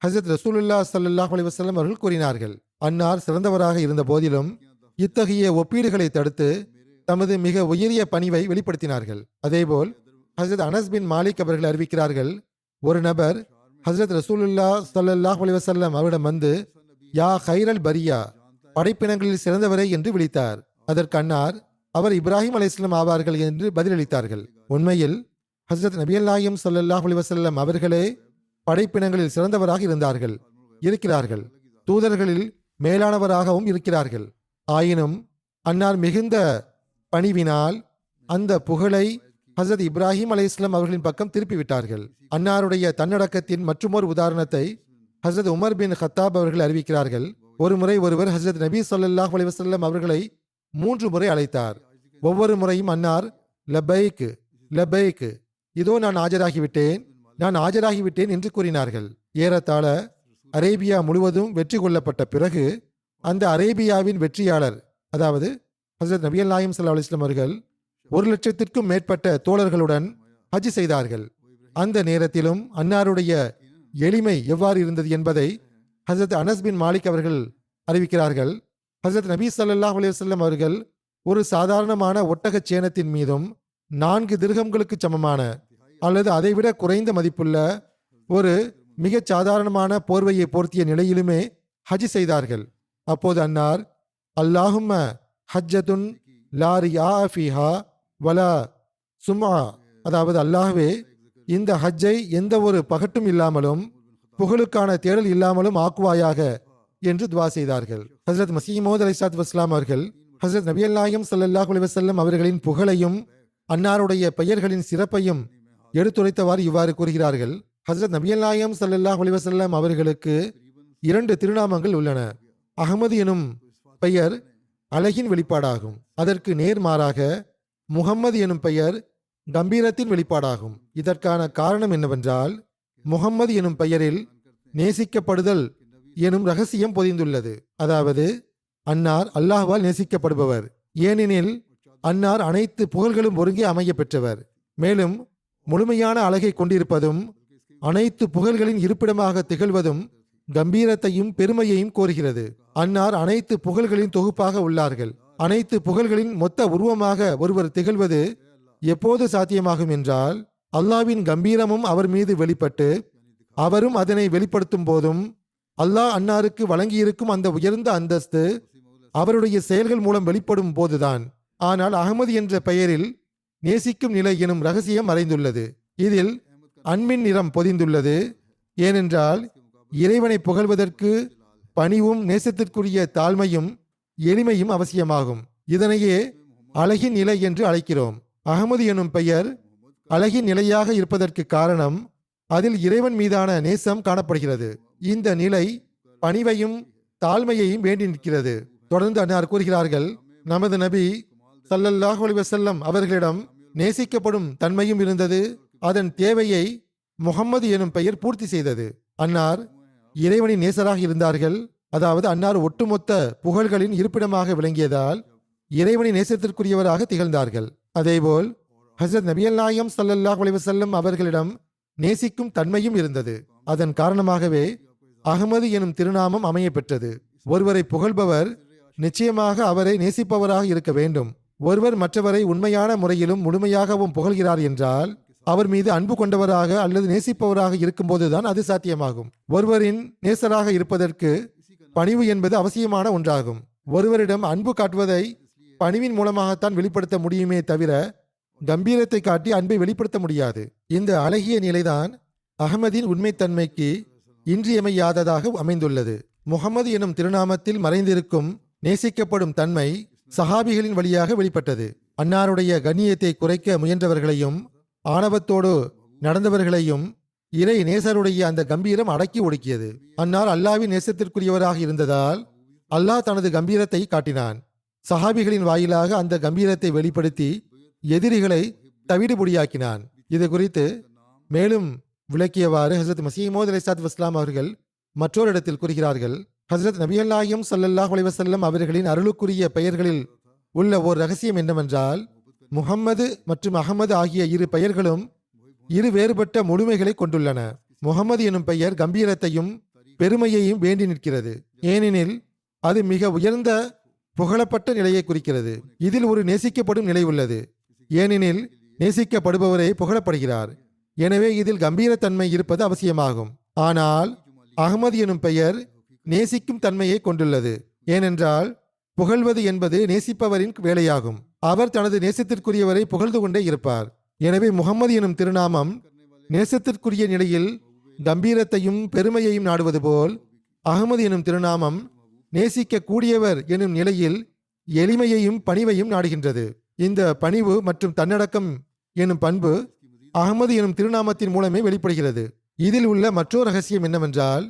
S2: ஹஜ்ரத் ரசூலுல்லாஹ் ஸல்லல்லாஹு அலைஹி வஸல்லம் அவர்கள் கூறினார்கள். அன்னார் சிறந்தவராக இருந்த போதிலும் இத்தகைய ஒப்பீடுகளை தடுத்து தமது மிக உயரிய பணிவை வெளிப்படுத்தினார்கள். அதேபோல் ஹசரத் அனஸ் பின் மாலிக் அவர்கள் அறிவிக்கிறார்கள், ஒரு நபர் ஹசரத் ரசூலுல்லாஹ் ஸல்லல்லாஹு அலைஹி வஸல்லம் அவரிடம் வந்து, யா கைரல் பரியா, படைப்பினங்களில் சிறந்தவரே என்று விழித்தார். அதற்கு அன்னார், அவர் இப்ராஹிம் அலைஹிஸ்ஸலாம் ஆவார்கள் என்று பதிலளித்தார்கள். உண்மையில் ஹசரத் நபியல் நாயகம் ஸல்லல்லாஹு அலைஹி வஸல்லம் அவர்களே படைப்பினங்களில் சிறந்தவராக இருக்கிறார்கள், தூதர்களில் மேலானவராகவும் இருக்கிறார்கள். ஆயினும் அன்னார் மிகுந்த பணிவினால் அந்த புகழை ஹசரத் இப்ராஹிம் அலைஹிஸ்ஸலாம் அவர்களின் பக்கம் திருப்பிவிட்டார்கள். அன்னாருடைய தன்னடக்கத்தின் மற்றுமொரு உதாரணத்தை ஹசரத் உமர் பின் ஹத்தாப் அவர்கள் அறிவிக்கிறார்கள். ஒரு முறை ஒருவர் ஹசரத் நபி ஸல்லல்லாஹு அலைஹி வஸல்லம் அவர்களை 3 முறை அழைத்தார். ஒவ்வொரு முறையும் அன்னார் லபைக் லபைக், இதோ நான் ஆஜராகிவிட்டேன் என்று கூறினார்கள். ஏறத்தாழ அரேபியா முழுவதும் வெற்றி கொள்ளப்பட்ட பிறகு அந்த அரேபியாவின் வெற்றியாளர், அதாவது ஹசரத் நபியல் நாயகம் ஸல்லல்லாஹு அலைஹி வஸல்லம் அவர்கள் 1,00,000க்கும் மேற்பட்ட தோழர்களுடன் ஹஜ் செய்தார்கள். அந்த நேரத்திலும் அன்னாருடைய எளிமை எவ்வாறு இருந்தது என்பதை ஹசரத் அனஸ் பின் மாலிக் அவர்கள் அறிவிக்கிறார்கள். ஹசரத் நபி ஸல்லல்லாஹு அலைஹி வஸல்லம் அவர்கள் ஒரு சாதாரணமான ஒட்டகச் சேணத்தின் மீதும் 4 திர்ஹம்களுக்கு சமமான அல்லது அதைவிட குறைந்த மதிப்புள்ள ஒரு மிகச் சாதாரணமான போர்வையை போர்த்திய நிலையிலுமே ஹஜ் செய்தார்கள். அப்போது அன்னார், அல்லாஹும்ம ஹஜ்ஜத்துன் லா ரியா ஃபீஹா வலா சும்ஆ, அதாவது அல்லாஹ்வே, இந்த ஹஜ்ஜை எந்த ஒரு பகட்டும் இல்லாமலும் புகழுக்கான தேடல் இல்லாமலும் ஆக்குவாயாக என்று துவா செய்தார்கள். ஹசரத் மஸீஹ் மவ்ஊத் அலைஹிஸ்ஸலாத்து வஸ்ஸலாம் அவர்கள் ஹசரத் நபியல் நாயகம் ஸல்லல்லாஹு அலைஹி வஸல்லம் அவர்களின் புகழையும் அன்னாருடைய பெயர்களின் சிறப்பையும் எடுத்துரைத்தவாறு இவ்வாறு கூறுகிறார்கள். ஹசரத் நபியல் நாயகம் ஸல்லல்லாஹு அலைஹி வஸல்லம் அவர்களுக்கு 2 திருநாமங்கள் உள்ளன. அகமது எனும் பெயர் அழகின் வெளிப்பாடாகும். அதற்கு நேர்மாறாக முகம்மது எனும் பெயர் கம்பீரத்தின் வெளிப்பாடாகும். இதற்கான காரணம் என்னவென்றால், முகம்மது எனும் பெயரில் நேசிக்கப்படுதல் எனும் ரகசியம் பொதிந்துள்ளது. அதாவது அன்னார் அல்லாஹ்வால் நேசிக்கப்படுபவர். ஏனெனில் அன்னார் அனைத்து புகழ்களும் ஒருங்கே அமைய பெற்றவர். மேலும் முழுமையான அழகை கொண்டிருப்பதும் அனைத்து புகழ்களின் இருப்பிடமாக திகழ்வதும் கம்பீரத்தையும் பெருமையையும் கோருகிறது. அன்னார் அனைத்து புகழ்களின் தொகுப்பாக உள்ளார்கள். அனைத்து புகழ்களின் மொத்த உருவமாக ஒருவர் திகழ்வது எப்போது சாத்தியமாகும் என்றால், அல்லாஹ்வின் கம்பீரமும் அவர் மீது வெளிப்பட்டு அவரும் அதனை வெளிப்படுத்தும் போதும், அல்லாஹ் அன்னாருக்கு வழங்கியிருக்கும் அந்த உயர்ந்த அந்தஸ்து அவருடைய செயல்கள் மூலம் வெளிப்படும் போதுதான். ஆனால் அகமது என்ற பெயரில் நேசிக்கும் நிலை எனும் ரகசியம் மறைந்துள்ளது. இதில் அன்பின் நிறம் பொதிந்துள்ளது. ஏனென்றால் இறைவனை புகழ்வதற்கு பணிவும் நேசத்திற்குரிய தாழ்மையும் எளிமையும் அவசியமாகும். இதனையே அழகின் நிலை என்று அழைக்கிறோம். அகமது எனும் பெயர் அழகின் நிலையாக இருப்பதற்கு காரணம், அதில் இறைவன் மீதான நேசம் காணப்படுகிறது. இந்த நிலை பணிவையும் தாழ்மையையும் வேண்டி நிற்கிறது. தொடர்ந்து அன்னார் கூறுகிறார்கள், நமது நபி ஸல்லல்லாஹு அலைஹி வஸல்லம் அவர்களிடம் நேசிக்கப்படும் தன்மையும் இருந்தது. அதன் தேவையை முகம்மது எனும் பெயர் பூர்த்தி செய்தது. அன்னார் இறைவனின் நேசராக இருந்தார்கள். அதாவது அன்னார் ஒட்டுமொத்த புகழ்களின் இருப்பிடமாக விளங்கியதால் இறைவனின் நேசத்திற்குரியவராக திகழ்ந்தார்கள். அதேபோல் ஹசரத் நபியல் நாயகம் ஸல்லல்லாஹு அலைஹி வஸல்லம் அவர்களிடம் நேசிக்கும் தன்மையும் இருந்தது. அதன் காரணமாகவே அகமது எனும் திருநாமம் அமைய பெற்றது. ஒருவரை புகழ்பவர் நிச்சயமாக அவரை நேசிப்பவராக இருக்க வேண்டும். ஒருவர் மற்றவரை உண்மையான முறையிலும் முழுமையாகவும் புகழ்கிறார் என்றால் அவர் மீது அன்பு கொண்டவராக அல்லது நேசிப்பவராக இருக்கும்போதுதான் அது சாத்தியமாகும். ஒருவரின் நேசராக இருப்பதற்கு பணிவு என்பது அவசியமான ஒன்றாகும். ஒருவரிடம் அன்பு காட்டுவதை பணிவின் மூலமாகத்தான் வெளிப்படுத்த முடியுமே தவிர கம்பீரத்தை காட்டி அன்பை வெளிப்படுத்த முடியாது. இந்த அழகிய நிலைதான் அகமதின் உண்மைத்தன்மைக்கு இன்றியமையாததாக அமைந்துள்ளது. முகமது எனும் திருநாமத்தில் மறைந்திருக்கும் நேசிக்கப்படும் தன்மை சஹாபிகளின் வழியாக வெளிப்பட்டது. அன்னாருடைய கண்ணியத்தை குறைக்க முயன்றவர்களையும் ஆணவத்தோடு நடந்தவர்களையும் இறை நேசருடைய அந்த கம்பீரம் அடக்கி ஒடுக்கியது. அன்னார் அல்லாஹ்வின் நேசத்திற்குரியவராக இருந்ததால் அல்லாஹ் தனது கம்பீரத்தை காட்டினான். சஹாபிகளின் வாயிலாக அந்த கம்பீரத்தை வெளிப்படுத்தி எதிரிகளை தவிடுபொடியாக்கினான். இது குறித்து மேலும் விளக்கியவாறு ஹசரத் மஸீஹ் மவ்ஊத் அலைஹிஸ்ஸலாத்து வஸ்ஸலாம் அவர்கள் மற்றொரு இடத்தில் கூறுகிறார்கள், ஹசரத் நபியல் நாயகம் ஸல்லல்லாஹு அலைஹி வஸல்லம் அவர்களின் அருளுக்குரிய பெயர்களில் உள்ள ஓர் ரகசியம் என்னவென்றால், முகம்மது மற்றும் அகமது ஆகிய 2 பெயர்களும் 2 வேறுபட்ட முழுமைகளை கொண்டுள்ளன. முகம்மது எனும் பெயர் கம்பீரத்தையும் பெருமையையும் வேண்டி நிற்கிறது. ஏனெனில் அது மிக உயர்ந்த புகழப்பட்ட நிலையை குறிக்கிறது. இதில் ஒரு நேசிக்கப்படும் நிலை உள்ளது. ஏனெனில் நேசிக்கப்படுபவரே புகழப்படுகிறார். எனவே இதில் கம்பீரத்தன்மை இருப்பது அவசியமாகும். ஆனால் அகமது எனும் பெயர் நேசிக்கும் தன்மையை கொண்டுள்ளது. ஏனென்றால் புகழ்வது என்பது நேசிப்பவரின் வேலையாகும். அவர் தனது நேசத்திற்குரியவரை புகழ்ந்து கொண்டே இருப்பார். எனவே முகம்மது எனும் திருநாமம் நேசத்திற்குரிய நிலையில் கம்பீரத்தையும் பெருமையையும் நாடுவது போல், அகமது எனும் திருநாமம் நேசிக்க கூடியவர் எனும் நிலையில் எளிமையையும் பணிவையும் நாடுகின்றது. இந்த பணிவு மற்றும் தன்னடக்கம் எனும் பண்பு அகமது எனும் திருநாமத்தின் மூலமே வெளிப்படுகிறது. இதில் உள்ள மற்றொரு ரகசியம் என்னவென்றால்,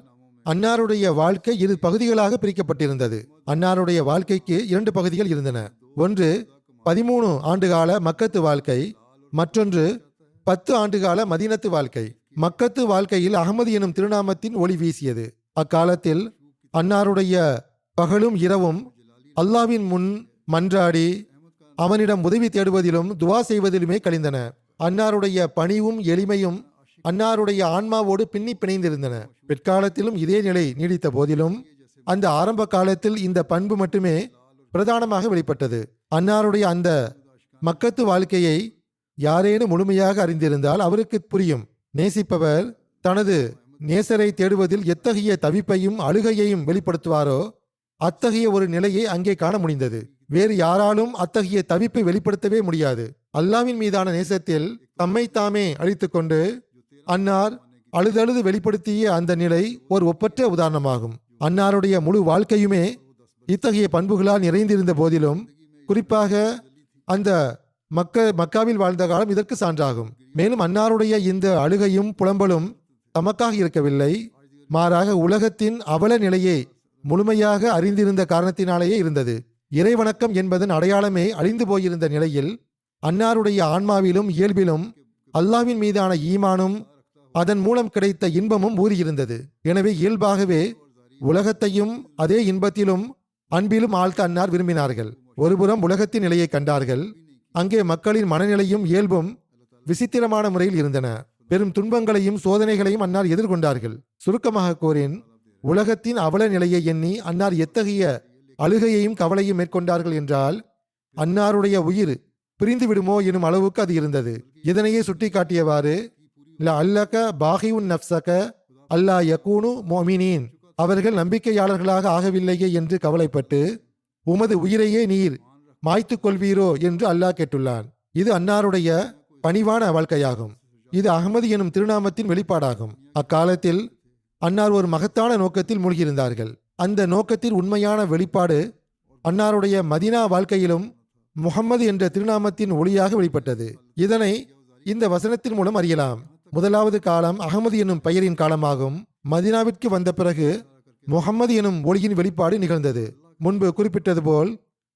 S2: அன்னாருடைய வாழ்க்கை இரு பகுதிகளாக பிரிக்கப்பட்டிருந்தது. அன்னாருடைய வாழ்க்கைக்கு 2 பகுதிகள் இருந்தன. ஒன்று 13 ஆண்டுகால மக்கத்து வாழ்க்கை, மற்றொன்று 10 ஆண்டுகால மதீனத்து வாழ்க்கை. மக்கத்து வாழ்க்கையில் அகமது எனும் திருநாமத்தின் ஒளி வீசியது. அக்காலத்தில் அன்னாருடைய பகலும் இரவும் அல்லாவின் முன் மன்றாடி அவனிடம் உதவி தேடுவதிலும் துவா செய்வதிலுமே கழிந்தன. அன்னாருடைய பணிவும் எளிமையும் அன்னாருடைய ஆன்மாவோடு பின்னி பிணைந்திருந்தன. பிற்காலத்திலும் இதே நிலை நீடித்த போதிலும் அந்த ஆரம்ப காலத்தில் இந்த பண்பு மட்டுமே பிரதானமாக வெளிப்பட்டது. அன்னாருடைய அந்த மக்கத்து வாழ்க்கையை யாரேனும் முழுமையாக அறிந்திருந்தால் அவருக்கு புரியும். நேசிப்பவர் தனது நேசரை தேடுவதில் எத்தகைய தவிப்பையும் அழுகையையும் வெளிப்படுத்துவாரோ அத்தகைய ஒரு நிலையை அங்கே காண முடிந்தது. வேறு யாராலும் அத்தகைய தவிப்பை வெளிப்படுத்தவே முடியாது. அல்லாவின் மீதான நேசத்தில் தம்மை தாமே அழித்துக்கொண்டு அன்னார் அழுதழுது வெளிப்படுத்திய அந்த நிலை ஒரு ஒப்பற்ற உதாரணமாகும். அன்னாருடைய முழு வாழ்க்கையுமே இத்தகைய பண்புகளால் நிறைந்திருந்த போதிலும், குறிப்பாக அந்த மக்காவில் வாழ்ந்த காலம் இதற்கு சான்றாகும். மேலும் அன்னாருடைய இந்த அழுகையும் புலம்பலும் தமக்காக இருக்கவில்லை, மாறாக உலகத்தின் அவல நிலையை முழுமையாக அறிந்திருந்த காரணத்தினாலேயே இருந்தது. இறைவணக்கம் என்பதன் அடையாளமே அழிந்து போயிருந்த நிலையில் அன்னாருடைய ஆன்மாவிலும் இயல்பிலும் அல்லாவின் மீதான ஈமானும் அதன் மூலம் கிடைத்த இன்பமும் ஊறியிருந்தது. எனவே இயல்பாகவே உலகத்தையும் அதே இன்பத்திலும் அன்பிலும் ஆழ்த்த அன்னார் விரும்பினார்கள். ஒருபுறம் உலகத்தின் நிலையை கண்டார்கள். அங்கே மக்களின் மனநிலையும் இயல்பும் விசித்திரமான முறையில் இருந்தன. பெரும் துன்பங்களையும் சோதனைகளையும் அன்னார் எதிர்கொண்டார்கள். சுருக்கமாக கூறின், உலகத்தின் அவல நிலையை எண்ணி அன்னார் எத்தகைய அழுகையையும் கவலையும் மேற்கொண்டார்கள் என்றால், அன்னாருடைய உயிர் பிரிந்து விடுமோ எனும் அளவுக்கு அது இருந்தது. இதனையே சுட்டிக்காட்டியவாறு, அல்லக பாகிவுன் நப்சக அல்லா யகூனு மோமினீன், அவர்கள் நம்பிக்கையாளர்களாக ஆகவில்லையே என்று கவலைப்பட்டு உமது உயிரையே நீர் மாய்த்துக் கொள்வீரோ என்று அல்லாஹ் கேட்டுள்ளான். இது அன்னாருடைய பணிவான வாழ்க்கையாகும். இது அகமது எனும் திருநாமத்தின் வெளிப்பாடாகும். அக்காலத்தில் அன்னார் ஒரு மகத்தான நோக்கத்தில் மூழ்கியிருந்தார்கள். அந்த நோக்கத்தின் உண்மையான வெளிப்பாடு அன்னாருடைய மதீனா வாழ்க்கையிலும் முகம்மது என்ற திருநாமத்தின் ஒளியாக வெளிப்பட்டது. இதனை இந்த வசனத்தின் மூலம் அறியலாம். முதலாவது காலம் அகமது எனும் பெயரின் காலமாகும். மதீனாவிற்கு வந்த பிறகு முகம்மது எனும் ஒளியின் வெளிப்பாடு நிகழ்ந்தது. முன்பு குறிப்பிட்டது போல்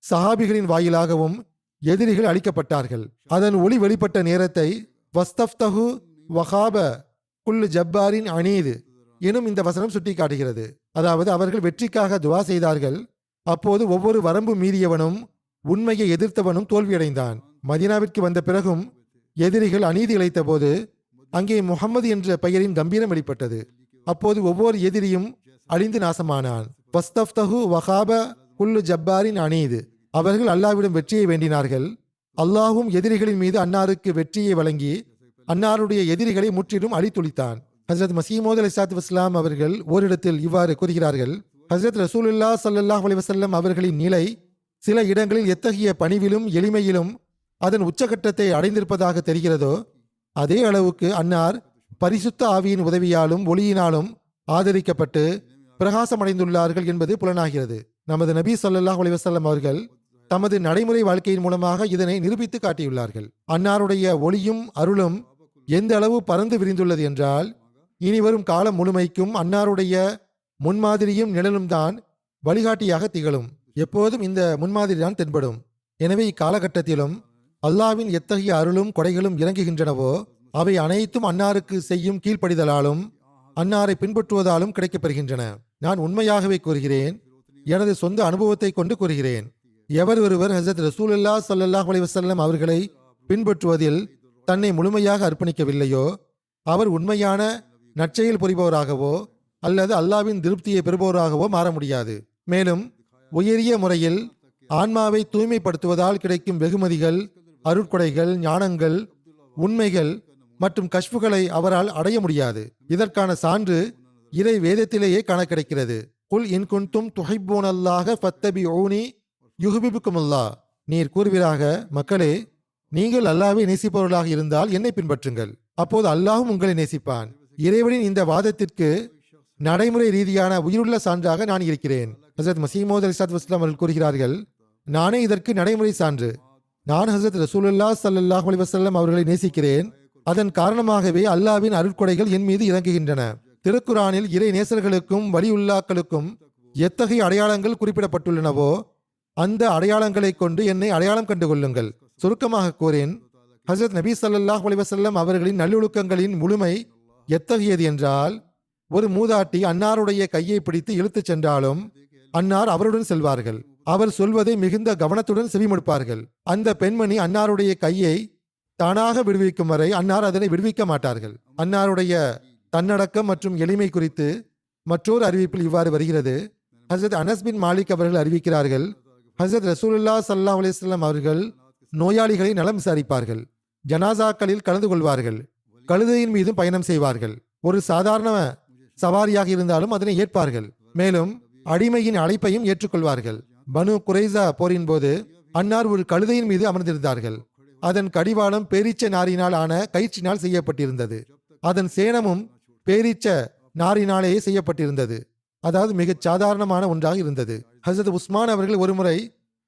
S2: சஹாபிகளின் வாயிலாகவும் எதிரிகள் அழிக்கப்பட்டார்கள். அதன் ஒளி வெளிப்பட்ட நேரத்தை வஸ்தப்தஹு வஹாப குல் ஜப்பாரின் அனீது எனும் இந்த வசனம் சுட்டிக்காட்டுகிறது. அதாவது அவர்கள் வெற்றிக்காக துவா செய்தார்கள். அப்போது ஒவ்வொரு வரம்பு மீறியவனும் உண்மையை எதிர்த்தவனும் தோல்வியடைந்தான். மதீனாவிற்கு வந்த பிறகும் எதிரிகள் அநீதி இழைத்த போது அங்கே முகம்மது என்ற பெயரின் கம்பீரம் வெளிப்பட்டது. அப்போது ஒவ்வொரு எதிரியும் அழிந்து நாசமானான். வஸ்தப்தஹு வஹாப குல்லு ஜப்பாரின் அனீது, அவர்கள் அல்லாவிடம் வெற்றியை வேண்டினார்கள். அல்லாஹும் எதிரிகளின் மீது அன்னாருக்கு வெற்றியை வழங்கி அன்னாருடைய எதிரிகளை முற்றிலும் அழித்துளித்தான். ஹஜ்ரத் மசீமோத் அலைஹிஸ்ஸலாத்து வஸ்ஸலாம் அவர்கள் ஓரிடத்தில் இவ்வாறு கூறுகிறார்கள், ஹஜ்ரத் ரசூலுல்லாஹ் ஸல்லல்லாஹு அலைஹி வஸல்லம் அவர்களின் நிலை சில இடங்களில் எத்தகைய பணிவிலும் எளிமையிலும் அதன் உச்சகட்டத்தை அடைந்திருப்பதாக தெரிகிறதோ அதே அளவுக்கு அன்னார் பரிசுத்த ஆவியின் உதவியாலும் ஒளியினாலும் ஆதரிக்கப்பட்டு பிரகாசமடைந்துள்ளார்கள் என்பது புலனாகிறது. நமது நபி ஸல்லல்லாஹு அலைஹி வஸல்லம் அவர்கள் தமது நடைமுறை வாழ்க்கையின் மூலமாக இதனை நிரூபித்து காட்டியுள்ளார்கள். அன்னாருடைய ஒளியும் அருளும் எந்த அளவு பறந்து விரிந்துள்ளது என்றால், இனி வரும் காலம் முழுமைக்கும் அன்னாருடைய முன்மாதிரியும் நிழலும் தான் வழிகாட்டியாக திகழும். எப்போதும் இந்த முன்மாதிரி தான் தென்படும். எனவே இக்காலகட்டத்திலும் அல்லாவின் எத்தகைய அருளும் கொடைகளும் இறங்குகின்றனவோ அவை அனைத்தும் அன்னாருக்கு செய்யும் கீழ்ப்படிதலாலும் அன்னாரை பின்பற்றுவதாலும் கிடைக்கப்பெறுகின்றன. நான் உண்மையாகவே கூறுகிறேன், எனது சொந்த அனுபவத்தை கொண்டு கூறுகிறேன். எவர் ஒருவர் ஹஜ்ரத் ரசூலுல்லாஹ் ஸல்லல்லாஹு அலைஹி வஸல்லம் அவர்களை பின்பற்றுவதில் தன்னை முழுமையாக அர்ப்பணிக்கவில்லையோ அவர் உண்மையான நற்செயல் புரிபவராகவோ அல்லது அல்லாவின் திருப்தியை பெறுபவராகவோ மாற முடியாது. மேலும் உயரிய முறையில் ஆன்மாவை தூய்மைப்படுத்துவதால் கிடைக்கும் வெகுமதிகள், அருட்கொடைகள், ஞானங்கள் உண்மைகள் மற்றும் கஷ்புகளை அவரால் அடைய முடியாது. இதற்கான சான்று இறை வேதத்திலேயே காண கிடைக்கிறது. குல் இன் குன்தும் துஹிப்பூனல்லாஹ ஃபத்தபிஊனி யுஹ்பிபுக்குமுல்லாஹ். நீர் கூறுவீராக, மக்களே, நீங்கள் அல்லாஹ்வை நேசிப்பவர்களாக இருந்தால் என்னை பின்பற்றுங்கள், அப்போது அல்லாஹ்வும் உங்களை நேசிப்பான். இறைவனின் இந்த வாதத்திற்கு நடைமுறை ரீதியான உயிருள்ள சான்றாக நான் இருக்கிறேன். ஹசரத் மசீமோத் அலிஸ்லாத் வஸ்லாம் அவர்கள் கூறுகிறார்கள், நானே இதற்கு நடைமுறை சான்று. நான் ஹசரத் ரசூலுல்லாஹ் ஸல்லல்லாஹு அலைஹி வஸல்லம் அவர்களை நேசிக்கிறேன். அதன் காரணமாகவே அல்லாஹ்வின் அருட்கொடைகள் என் மீது இறங்குகின்றன. திருக்குரானில் இறை நேசர்களுக்கும் வலியுல்லாக்களுக்கும் எத்தகைய அடையாளங்கள் குறிப்பிடப்பட்டுள்ளனவோ அந்த அடையாளங்களை கொண்டு என்னை அடையாளம் கண்டு கொள்ளுங்கள். சுருக்கமாக கூறேன், ஹசரத் நபி ஸல்லல்லாஹு அலைஹி வஸல்லம் அவர்களின் நல்லொழுக்கங்களின் முழுமை எத்தகையது என்றால், ஒரு மூதாட்டி அன்னாருடைய கையை பிடித்து இழுத்துச் சென்றாலும் அன்னார் அவருடன் செல்வார்கள். அவர் சொல்வதை மிகுந்த கவனத்துடன் செவிமடுப்பார்கள். அந்த பெண்மணி அன்னாருடைய கையை தானாக விடுவிக்கும் வரை அன்னார் அதனை விடுவிக்க மாட்டார்கள். அன்னாருடைய தன்னடக்கம் மற்றும் எளிமை குறித்து மற்றொரு அறிவிப்பில் இவ்வாறு வருகிறது. ஹசரத் அனஸ் பின் மாலிக் அவர்கள் அறிவிக்கிறார்கள், ஹசரத் ரசூலுல்லாஹ் ஸல்லல்லாஹு அலைஹி வஸல்லம் அவர்கள் நோயாளிகளை நலம் விசாரிப்பார்கள், ஜனாசாக்களில் கலந்து கொள்வார்கள், கழுதையின் மீதும் பயணம் செய்வார்கள். ஒரு சாதாரண சவாரியாக இருந்தாலும் அதனை ஏற்பார்கள். மேலும் அடிமையின் அழைப்பையும் ஏற்றுக்கொள்வார்கள். பனு குறைசா போரின் போது அன்னார் ஒரு கழுதையின் மீது அமர்ந்திருந்தார்கள். அதன் கடிவாளம் பேரீச்ச நாரினால் ஆன கயிற்றினால் செய்யப்பட்டிருந்தது. அதன் சேணமும் பேரீச்ச நாரினாலேயே செய்யப்பட்டிருந்தது. அதாவது மிகச் சாதாரணமான ஒன்றாக இருந்தது. ஹசரத் உஸ்மான் அவர்கள் ஒருமுறை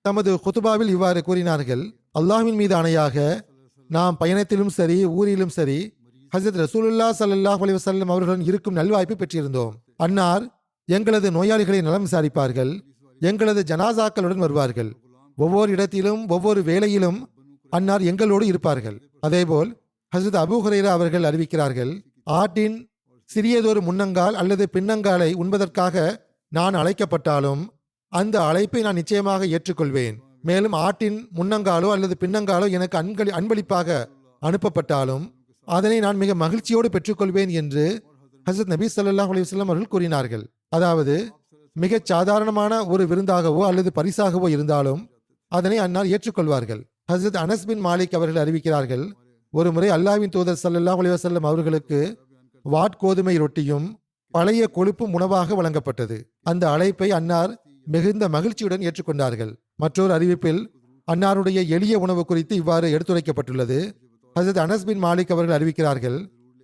S2: தமது குதுபாவில் இவ்வாறு கூறினார்கள், அல்லாஹ்வின் மீது ஆணையாக நாம் பயணத்திலும் சரி ஊரிலும் சரி ஹசரத் ரசூலுல்லாஹ் ஸல்லல்லாஹு அலைஹி வஸல்லம் அவர்களுடன் இருக்கும் நல்வாய்ப்பு பெற்றிருந்தோம். அன்னார் எங்களது நோயாளிகளை நலம் விசாரிப்பார்கள், எங்களது ஜனாசாக்களுடன் வருவார்கள். ஒவ்வொரு இடத்திலும் ஒவ்வொரு வேளையிலும் அன்னார் எங்களோடு இருப்பார்கள். அதேபோல் ஹசரத் அபூ ஹுரைரா அவர்கள் அறிவிக்கிறார்கள், ஆட்டின் சிறியதொரு முன்னங்கால் அல்லது பின்னங்காலை உண்பதற்காக நான் அழைக்கப்பட்டாலும் அந்த அழைப்பை நான் நிச்சயமாக ஏற்றுக்கொள்வேன். மேலும் ஆட்டின் முன்னங்காலோ அல்லது பின்னங்காலோ எனக்கு அன்பளிப்பாக அனுப்பப்பட்டாலும் அதனை நான் மிக மகிழ்ச்சியோடு பெற்றுக்கொள்வேன் என்று ஹசரத் நபி ஸல்லல்லாஹு அலைஹி வஸல்லம் அவர்கள் கூறினார்கள். அதாவது மிகச் சாதாரணமான ஒரு விருந்தாகவோ அல்லது பரிசாகவோ இருந்தாலும் அதனை அன்னார் ஏற்றுக்கொள்வார்கள். ஹசரத் அனஸ் பின் மாலிக் அவர்கள் அறிவிக்கிறார்கள், ஒரு முறை அல்லாஹ்வின் தூதர் ஸல்லல்லாஹு அலைஹி வஸல்லம் அவர்களுக்கு வாட்கோதுமை ரொட்டியும் பழைய கொழுப்பும் உணவாக வழங்கப்பட்டது. அந்த அழைப்பை அன்னார் மிகுந்த மகிழ்ச்சியுடன் ஏற்றுக்கொண்டார்கள். மற்றொரு அறிவிப்பில் அன்னாருடைய எளிய உணவு குறித்து இவ்வாறு எடுத்துரைக்கப்பட்டுள்ளது. ஹசரத் அனஸ் பின் மாலிக் அவர்கள் அறிவிக்கிறார்கள்,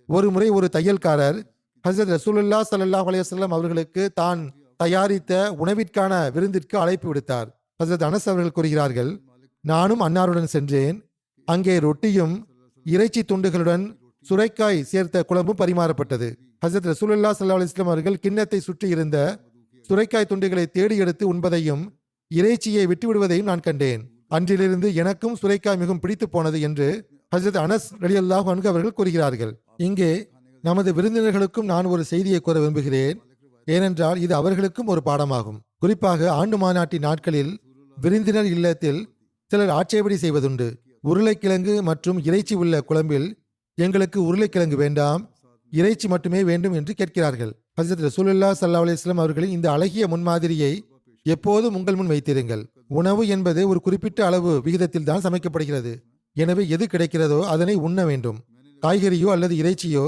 S2: ஒரு முறை ஒரு தையல்காரர் ஹசரத் ரசூலுல்லாஹ் ஸல்லல்லாஹு அலைஹி வஸல்லம் அவர்களுக்கு தான் தயாரித்த உணவிற்கான விருந்திற்கு அழைப்பு விடுத்தார். ஹசரத் அனஸ் அவர்கள் கூறுகிறார்கள், நானும் அன்னாருடன் சென்றேன். அங்கே ரொட்டியும் இறைச்சி துண்டுகளுடன் சுரைக்காய் சேர்த்த குழம்பும் பரிமாறப்பட்டது. ஹசரத் ரசூலுல்லாஹ் ஸல்லல்லாஹு அலைஹி வஸல்லம் அவர்கள் கிண்ணத்தை சுற்றி இருந்த சுரைக்காய் துண்டுகளை தேடி எடுத்து உண்பதையும் இறைச்சியை விட்டுவிடுவதையும் நான் கண்டேன். அன்றிலிருந்து எனக்கும் சுரைக்காய் மிகவும் பிடித்து போனது என்று ஹசரத் அனஸ் ரலியல்லாஹு அன்ஹு அவர்கள் கூறுகிறார்கள். இங்கே நமது விருந்தினர்களுக்கும் நான் ஒரு செய்தியை கூற விரும்புகிறேன். ஏனென்றால் இது அவர்களுக்கும் ஒரு பாடமாகும். குறிப்பாக ஆண்டு மாநாட்டின் நாட்களில் விருந்தினர் இல்லத்தில் சிலர் ஆட்சேபடி செய்வதுண்டு. உருளைக்கிழங்கு மற்றும் இறைச்சி உள்ள குழம்பில் எங்களுக்கு உருளைக்கிழங்கு வேண்டாம், இறைச்சி மட்டுமே வேண்டும் என்று கேட்கிறார்கள். ஹசரத் ரசூலுல்லாஹ் ஸல்லல்லாஹு அலைஹி வஸல்லம் அவர்களின் இந்த அழகிய முன்மாதிரியை எப்போதும் உங்கள் முன் வைத்திருங்கள். உணவு என்பது ஒரு குறிப்பிட்ட அளவு விகிதத்தில் தான் சமைக்கப்படுகிறது. எனவே எது கிடைக்கிறதோ அதனை உண்ண வேண்டும். காய்கறியோ அல்லது இறைச்சியோ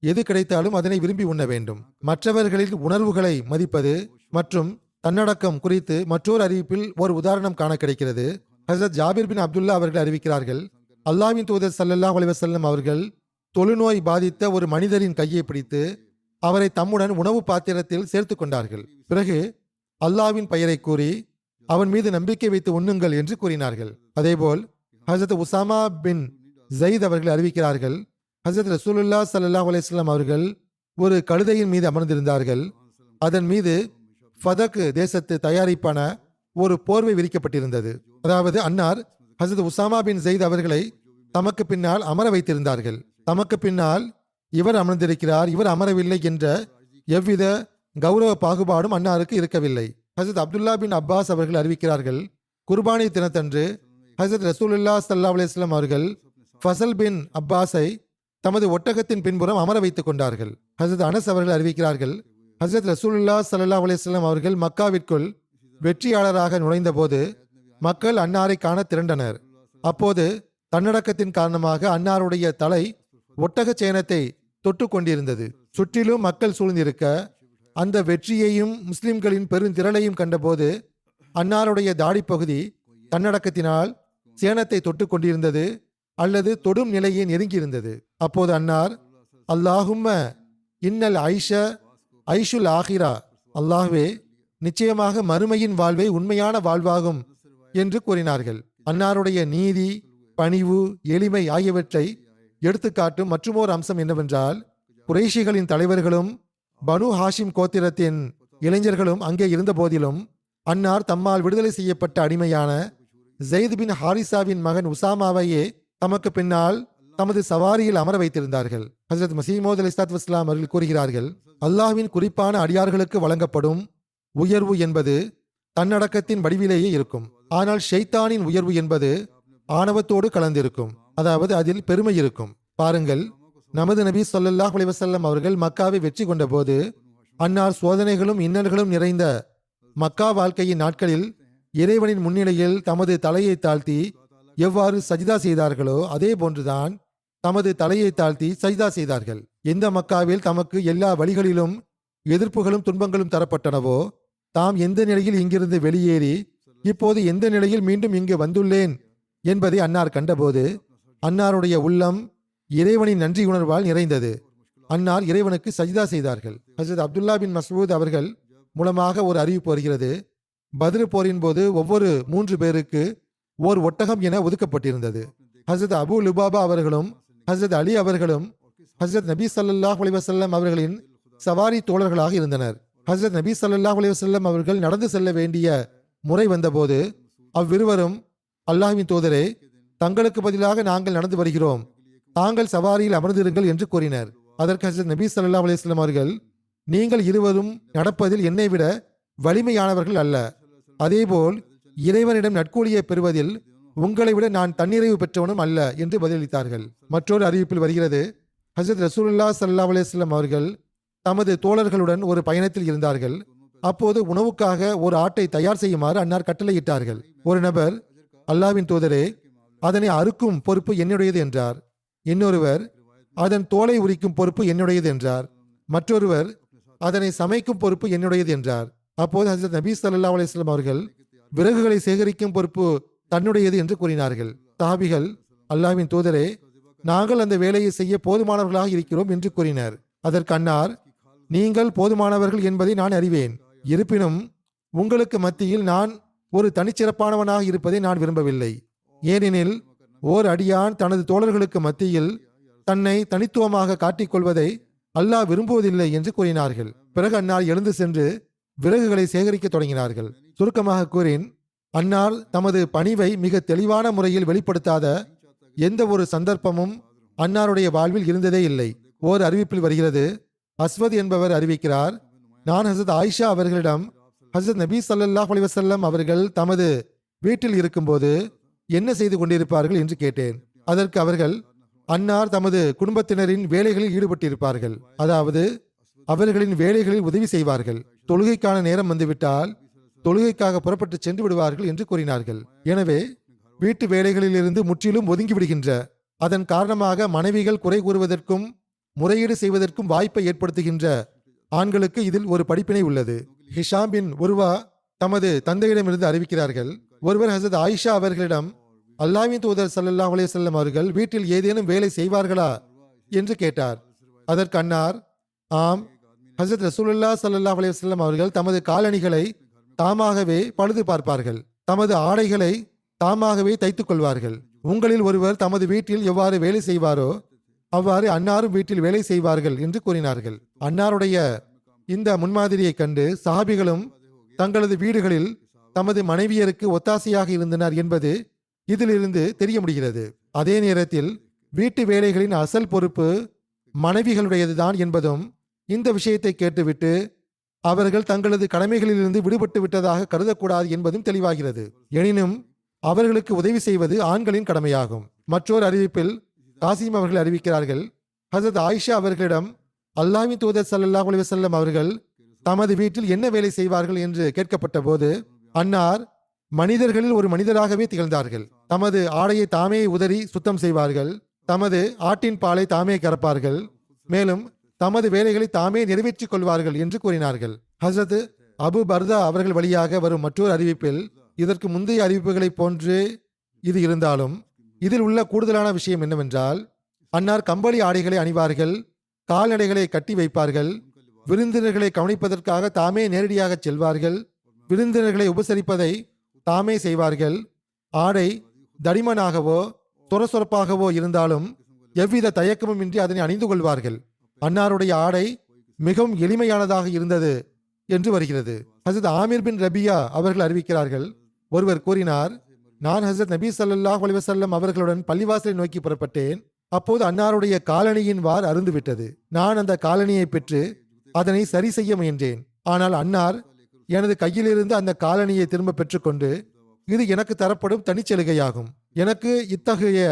S2: எது கிடைத்தாலும் அதனை விரும்பி உண்ண வேண்டும். மற்றவர்களின் உணர்வுகளை மதிப்பது மற்றும் தன்னடக்கம் குறித்து மற்றொரு அறிவிப்பில் ஒரு உதாரணம் காண கிடைக்கிறது. ஹசரத் ஜாபிர் பின் அப்துல்லா அவர்கள் அறிவிக்கிறார்கள், அல்லாஹ்வின் தூதர் ஸல்லல்லாஹு அலைஹி வஸல்லம் அவர்கள் தொழுநோய் பாதித்த ஒரு மனிதரின் கையை பிடித்து அவரை தம்முடன் உணவு பாத்திரத்தில் சேர்த்து கொண்டார்கள். பிறகு அல்லாஹ்வின் பெயரை கூறி அவன் மீது நம்பிக்கை வைத்து உண்ணுங்கள் என்று கூறினார்கள். அதேபோல் ஹசரத் உசாமா பின் ஜயித் அவர்கள் அறிவிக்கிறார்கள், ஹசரத் ரசூலுல்லாஹ் ஸல்லல்லாஹு அலைஹி வஸல்லம் அவர்கள் ஒரு கழுதையின் மீது அமர்ந்திருந்தார்கள். அதன் மீது ஃபதக் தேசத்து தயாரிப்பான ஒரு போர்வை விரிக்கப்பட்டிருந்தது. அதாவது அன்னார் ஹசரத் உசாமா பின் ஜயித் அவர்களை தமக்கு பின்னால் அமர வைத்திருந்தார்கள். தமக்கு பின்னால் இவர் அமர்ந்திருக்கிறார், இவர் அமரவில்லை என்ற எவ்வித கௌரவ பாகுபாடும் அன்னாருக்கு இருக்கவில்லை. ஹசரத் அப்துல்லா பின் அப்பாஸ் அவர்கள் அறிவிக்கிறார்கள், குர்பானி தினத்தன்று ஹசரத் ரசூலுல்லாஹ் ஸல்லல்லாஹு அலைஹி வஸல்லம் அவர்கள் ஃபசல் பின் அப்பாஸை தமது ஒட்டகத்தின் பின்புறம் அமர வைத்துக் கொண்டார்கள். ஹசரத் அனஸ் அவர்கள் அறிவிக்கிறார்கள், ஹசரத் ரசூலுல்லாஹ் ஸல்லல்லாஹு அலைஹி வஸல்லம் அவர்கள் மக்காவிற்குள் வெற்றியாளராக நுழைந்த போது மக்கள் அன்னாரை காண திரண்டனர். அப்போது தன்னடக்கத்தின் காரணமாக அன்னாருடைய தலை ஒட்டகச் சேணத்தை தொட்டு கொண்டிருந்தது. சுற்றிலும் மக்கள் சூழ்ந்திருக்க அந்த வெற்றியையும் முஸ்லிம்களின் பெருந்திரளையும் கண்டபோது அன்னாருடைய தாடிப்பகுதி தன்னடக்கத்தினால் சேணத்தை தொட்டு கொண்டிருந்தது அல்லது தொடும் நிலையை நெருங்கியிருந்தது. அப்போது அன்னார், அல்லாஹும்ம இன்னல் ஐஷுல் ஆஹிரா, அல்லாஹ்வே நிச்சயமாக மறுமையின் வாழ்வே உண்மையான வாழ்வாகும் என்று கூறினார்கள். அன்னாருடைய நீதி, பணிவு, எளிமை ஆகியவற்றை எடுத்துக்காட்டும் மற்றுமோர் அம்சம் என்னவென்றால், குறைஷிகளின் தலைவர்களும் பனு ஹாஷிம் கோத்திரத்தின் இளைஞர்களும் அங்கே இருந்த போதிலும் அன்னார் தம்மால் விடுதலை செய்யப்பட்ட அடிமையான ஜெயித் பின் ஹாரிசாவின் மகன் உசாமாவையே தமக்கு பின்னால் தமது சவாரியில் அமர வைத்திருந்தார்கள். ஹஜ்ரத் மசீமோத் அலைஹிஸ்ஸலாத்து வஸ்ஸலாம் அவர்கள் கூறுகிறார்கள், அல்லாஹ்வின் குறிப்பான அடியார்களுக்கு வழங்கப்படும் உயர்வு என்பது தன்னடக்கத்தின் வடிவிலேயே இருக்கும். ஆனால் ஷைத்தானின் உயர்வு என்பது ஆணவத்தோடு கலந்திருக்கும், அதாவது அதில் பெருமை இருக்கும். பாருங்கள், நமது நபி ஸல்லல்லாஹு அலைஹி வஸல்லம் அவர்கள் மக்காவை வெற்றி கொண்ட போது அன்னார் சோதனைகளும் இன்னல்களும் நிறைந்த மக்கா வாழ்க்கையின் நாட்களில் இறைவனின் முன்னிலையில் தமது தலையை தாழ்த்தி எவ்வாறு சஜிதா செய்தார்களோ அதே போன்றுதான் தமது தலையை தாழ்த்தி சஜிதா செய்தார்கள். எந்த மக்காவில் தமக்கு எல்லா வழிகளிலும் எதிர்ப்புகளும் துன்பங்களும் தரப்பட்டனவோ, தாம் எந்த நிலையில் இங்கிருந்து வெளியேறி இப்போது எந்த நிலையில் மீண்டும் இங்கு வந்துள்ளேன் என்பதை அன்னார் கண்டபோது அன்னாருடைய உள்ளம் இறைவனின் நன்றி உணர்வால் நிறைந்தது. அன்னார் இறைவனுக்கு சஜிதா செய்தார்கள். ஹஜ்ரத் அப்துல்லா பின் மஸ்ஊத் அவர்கள் மூலமாக ஒரு அறிவிப்பு வருகிறது. பத்ரு போரின் போது ஒவ்வொரு 3 பேருக்கு ஓர் ஒட்டகம் என ஒதுக்கப்பட்டிருந்தது. ஹஜ்ரத் அபு லுபாபா அவர்களும் ஹஜ்ரத் அலி அவர்களும் ஹஜ்ரத் நபி ஸல்லல்லாஹு அலைஹி வஸல்லம் அவர்களின் சவாரி தோழர்களாக இருந்தனர். ஹஜ்ரத் நபி ஸல்லல்லாஹு அலைஹி வஸல்லம் அவர்கள் நடந்து செல்ல வேண்டிய முறை வந்தபோது அவ்விருவரும், அல்லாஹ்வின் தூதரே, தங்களுக்கு பதிலாக நாங்கள் நடந்து வருகிறோம், தாங்கள் சவாரியில் அமர்ந்திருங்கள் என்று கூறினர். அதற்கு ஹஜ்ரத் நபி ஸல்லல்லாஹு அலைஹி வஸல்லம் அவர்கள், நீங்கள் இருவரும் நடப்பதில் என்னை விட வலிமையானவர்கள் அல்ல, அதேபோல் இறைவனிடம் நற்கூலியை பெறுவதில் உங்களை விட நான் தன்னிறைவு பெற்றவனும் அல்ல என்று பதிலளித்தார்கள். மற்றொரு அறிவிப்பில் வருகிறது, ஹஜ்ரத் ரசூலுல்லாஹ் ஸல்லல்லாஹு அலைஹி வஸல்லம் அவர்கள் தமது தோழர்களுடன் ஒரு பயணத்தில் இருந்தார்கள். அப்போது உணவுக்காக ஒரு ஆட்டை தயார் செய்யுமாறு அன்னார் கட்டளையிட்டார்கள். ஒரு நபர், அல்லாஹ்வின் தூதரே, அதனை அறுக்கும் பொறுப்பு என்னுடையது என்றார். இன்னொருவர், அதன் தோலை உரிக்கும் பொறுப்பு என்னுடையது என்றார். மற்றொருவர், அதனை சமைக்கும் பொறுப்பு என்னுடையது என்றார். அப்போது ஹஜ்ரத் நபி ஸல்லல்லாஹு அலைஹி வஸல்லம் அவர்கள் விறகுகளை சேகரிக்கும் பொறுப்பு தன்னுடையது என்று கூறினார்கள். சஹாபிகள், அல்லாஹ்வின் தூதரே, நாங்கள் அந்த வேலையை செய்ய போதுமானவர்களாக இருக்கிறோம் என்று கூறினர். அதற்கு அன்னார், நீங்கள் போதுமானவர்கள் என்பதை நான் அறிவேன், இருப்பினும் உங்களுக்கு மத்தியில் நான் ஒரு தனிச்சிறப்பானவனாக இருப்பதை நான் விரும்பவில்லை. ஏனெனில் ஓர் அடியான் தனது தோழர்களுக்கு மத்தியில் தன்னை தனித்துவமாக காட்டிக்கொள்வதை அல்லாஹ் விரும்புவதில்லை என்று கூறினார்கள். பிறகு அன்னார் எழுந்து சென்று விறகுகளை சேகரிக்க தொடங்கினார்கள். சுருக்கமாக கூறின், அன்னார் தமது பணிவை மிக தெளிவான முறையில் வெளிப்படுத்தாத எந்த ஒரு சந்தர்ப்பமும் அன்னாருடைய வாழ்வில் இருந்ததே இல்லை. ஓர் அறிவிப்பில் வருகிறது, அஸ்வத் என்பவர் அறிவிக்கிறார், நான் ஹசரத் ஆயிஷா அவர்களிடம் ஹசரத் நபி ஸல்லல்லாஹு அலைஹி வஸல்லம் அவர்கள் தமது வீட்டில் இருக்கும்போது என்ன செய்து கொண்டிருப்பார்கள் என்று கேட்டேன். அதற்கு அவர்கள், அன்னார் தமது குடும்பத்தினரின் வேலைகளில் ஈடுபட்டிருப்பார்கள், அதாவது அவர்களின் வேலைகளில் உதவி செய்வார்கள், தொழுகைக்கான நேரம் வந்துவிட்டால் தொழுகைக்காக புறப்பட்டு சென்று விடுவார்கள் என்று கூறினார்கள். எனவே வீட்டு வேலைகளிலிருந்து முற்றிலும் ஒதுங்கிவிடுகின்ற, அதன் காரணமாக மனைவிகள் குறை கூறுவதற்கும் முறையீடு செய்வதற்கும் வாய்ப்பை ஏற்படுத்துகின்ற ஆண்களுக்கு இதில் ஒரு படிப்பினை உள்ளது. ஹிஷாம் பின் உர்வா தமது தந்தையிடமிருந்து அறிவிக்கிறார்கள், ஒருவர் ஹசரத் ஆயிஷா அவர்களிடம், அல்லாஹ்வின் தூதர் ஸல்லல்லாஹு அலைஹி வஸல்லம் அவர்கள் வீட்டில் ஏதேனும் வேலை செய்வார்களா என்று கேட்டார். அதற்கு அன்னார், ஆம், ஹசரத் ரசூலுல்லாஹ் ஸல்லல்லாஹு அலைஹி வஸல்லம் அவர்கள் தமது காலணிகளை தாமாகவே பழுது பார்ப்பார்கள், தமது ஆடைகளை தாமாகவே தைத்துக் கொள்வார்கள். உங்களில் ஒருவர் தமது வீட்டில் எவ்வாறு வேலை செய்வாரோ அவ்வாறு அன்னாரும் வீட்டில் வேலை செய்வார்கள் என்று கூறினார்கள். அன்னாருடைய இந்த முன்மாதிரியை கண்டு சஹாபிகளும் தங்களது வீடுகளில் தமது மனைவியருக்கு ஒத்தாசையாக இருந்தனர் என்பது இதிலிருந்து தெரிய முடிகிறது. அதே நேரத்தில் வீட்டு வேலைகளின் அசல் பொறுப்பு மனைவிகளுடையதுதான் என்பதும் இந்த விஷயத்தை கேட்டுவிட்டு அவர்கள் தங்களது கடமைகளிலிருந்து விடுபட்டு விட்டதாக கருதக்கூடாது என்பதும் தெளிவாகிறது. எனினும் அவர்களுக்கு உதவி செய்வது ஆண்களின் கடமையாகும். மற்றொரு அறிவிப்பில் காசிம் அவர்கள் அறிவிக்கிறார்கள், ஹசரத் ஆயிஷா அவர்களிடம் அல்லாஹ்வின் தூதர் ஸல்லல்லாஹு அலைஹி வஸல்லம் அவர்கள் தமது வீட்டில் என்ன வேலை செய்வார்கள் என்று கேட்கப்பட்ட போது அன்னார், மனிதர்களில் ஒரு மனிதராகவே திகழ்ந்தார்கள். தமது ஆடையை தாமே உதறி சுத்தம் செய்வார்கள். தமது ஆட்டின் பாலை தாமே கறப்பார்கள். மேலும் தமது வேலைகளை தாமே நிறைவேற்றிக் கொள்வார்கள் என்று கூறினார்கள். ஹசரத் அபு பர்தா அவர்கள் வழியாக வரும் மற்றொரு அறிவிப்பில் இதற்கு முந்தைய அறிவிப்புகளைப் போன்று இது இருந்தாலும் இதில் உள்ள கூடுதலான விஷயம் என்னவென்றால், அன்னார் கம்பளி ஆடைகளை அணிவார்கள், கால்நடைகளை கட்டி வைப்பார்கள், விருந்தினர்களை கவனிப்பதற்காக தாமே நேரடியாக செல்வார்கள், விருந்தினர்களை உபசரிப்பதை தாமே செய்வார்கள். ஆடை தடிமனாகவோ சொரசொரப்பாகவோ இருந்தாலும் எவ்வித தயக்கமும் இன்றி அதனை அணிந்து கொள்வார்கள். அன்னாருடைய ஆடை மிகவும் எளிமையானதாக இருந்தது என்று வருகிறது. ஹசரத் ஆமீர் பின் ரபியா அவர்கள் அறிவிக்கிறார்கள், ஒருவர் கூறினார், நான் ஹசரத் நபி ஸல்லல்லாஹு அலைஹி வஸல்லம் அவர்களுடன் பள்ளிவாசலை நோக்கி புறப்பட்டேன். அப்போது அன்னாருடைய காலணியின் வார் அறுந்துவிட்டது. நான் அந்த காலணியை பெற்று அதனை சரி செய்ய முயன்றேன். ஆனால் அன்னார் எனது கையிலிருந்து அந்த காலணியை திரும்ப பெற்றுக்கொண்டு, இது எனக்கு தரப்படும் தனிச்சலுகையாகும், எனக்கு இத்தகைய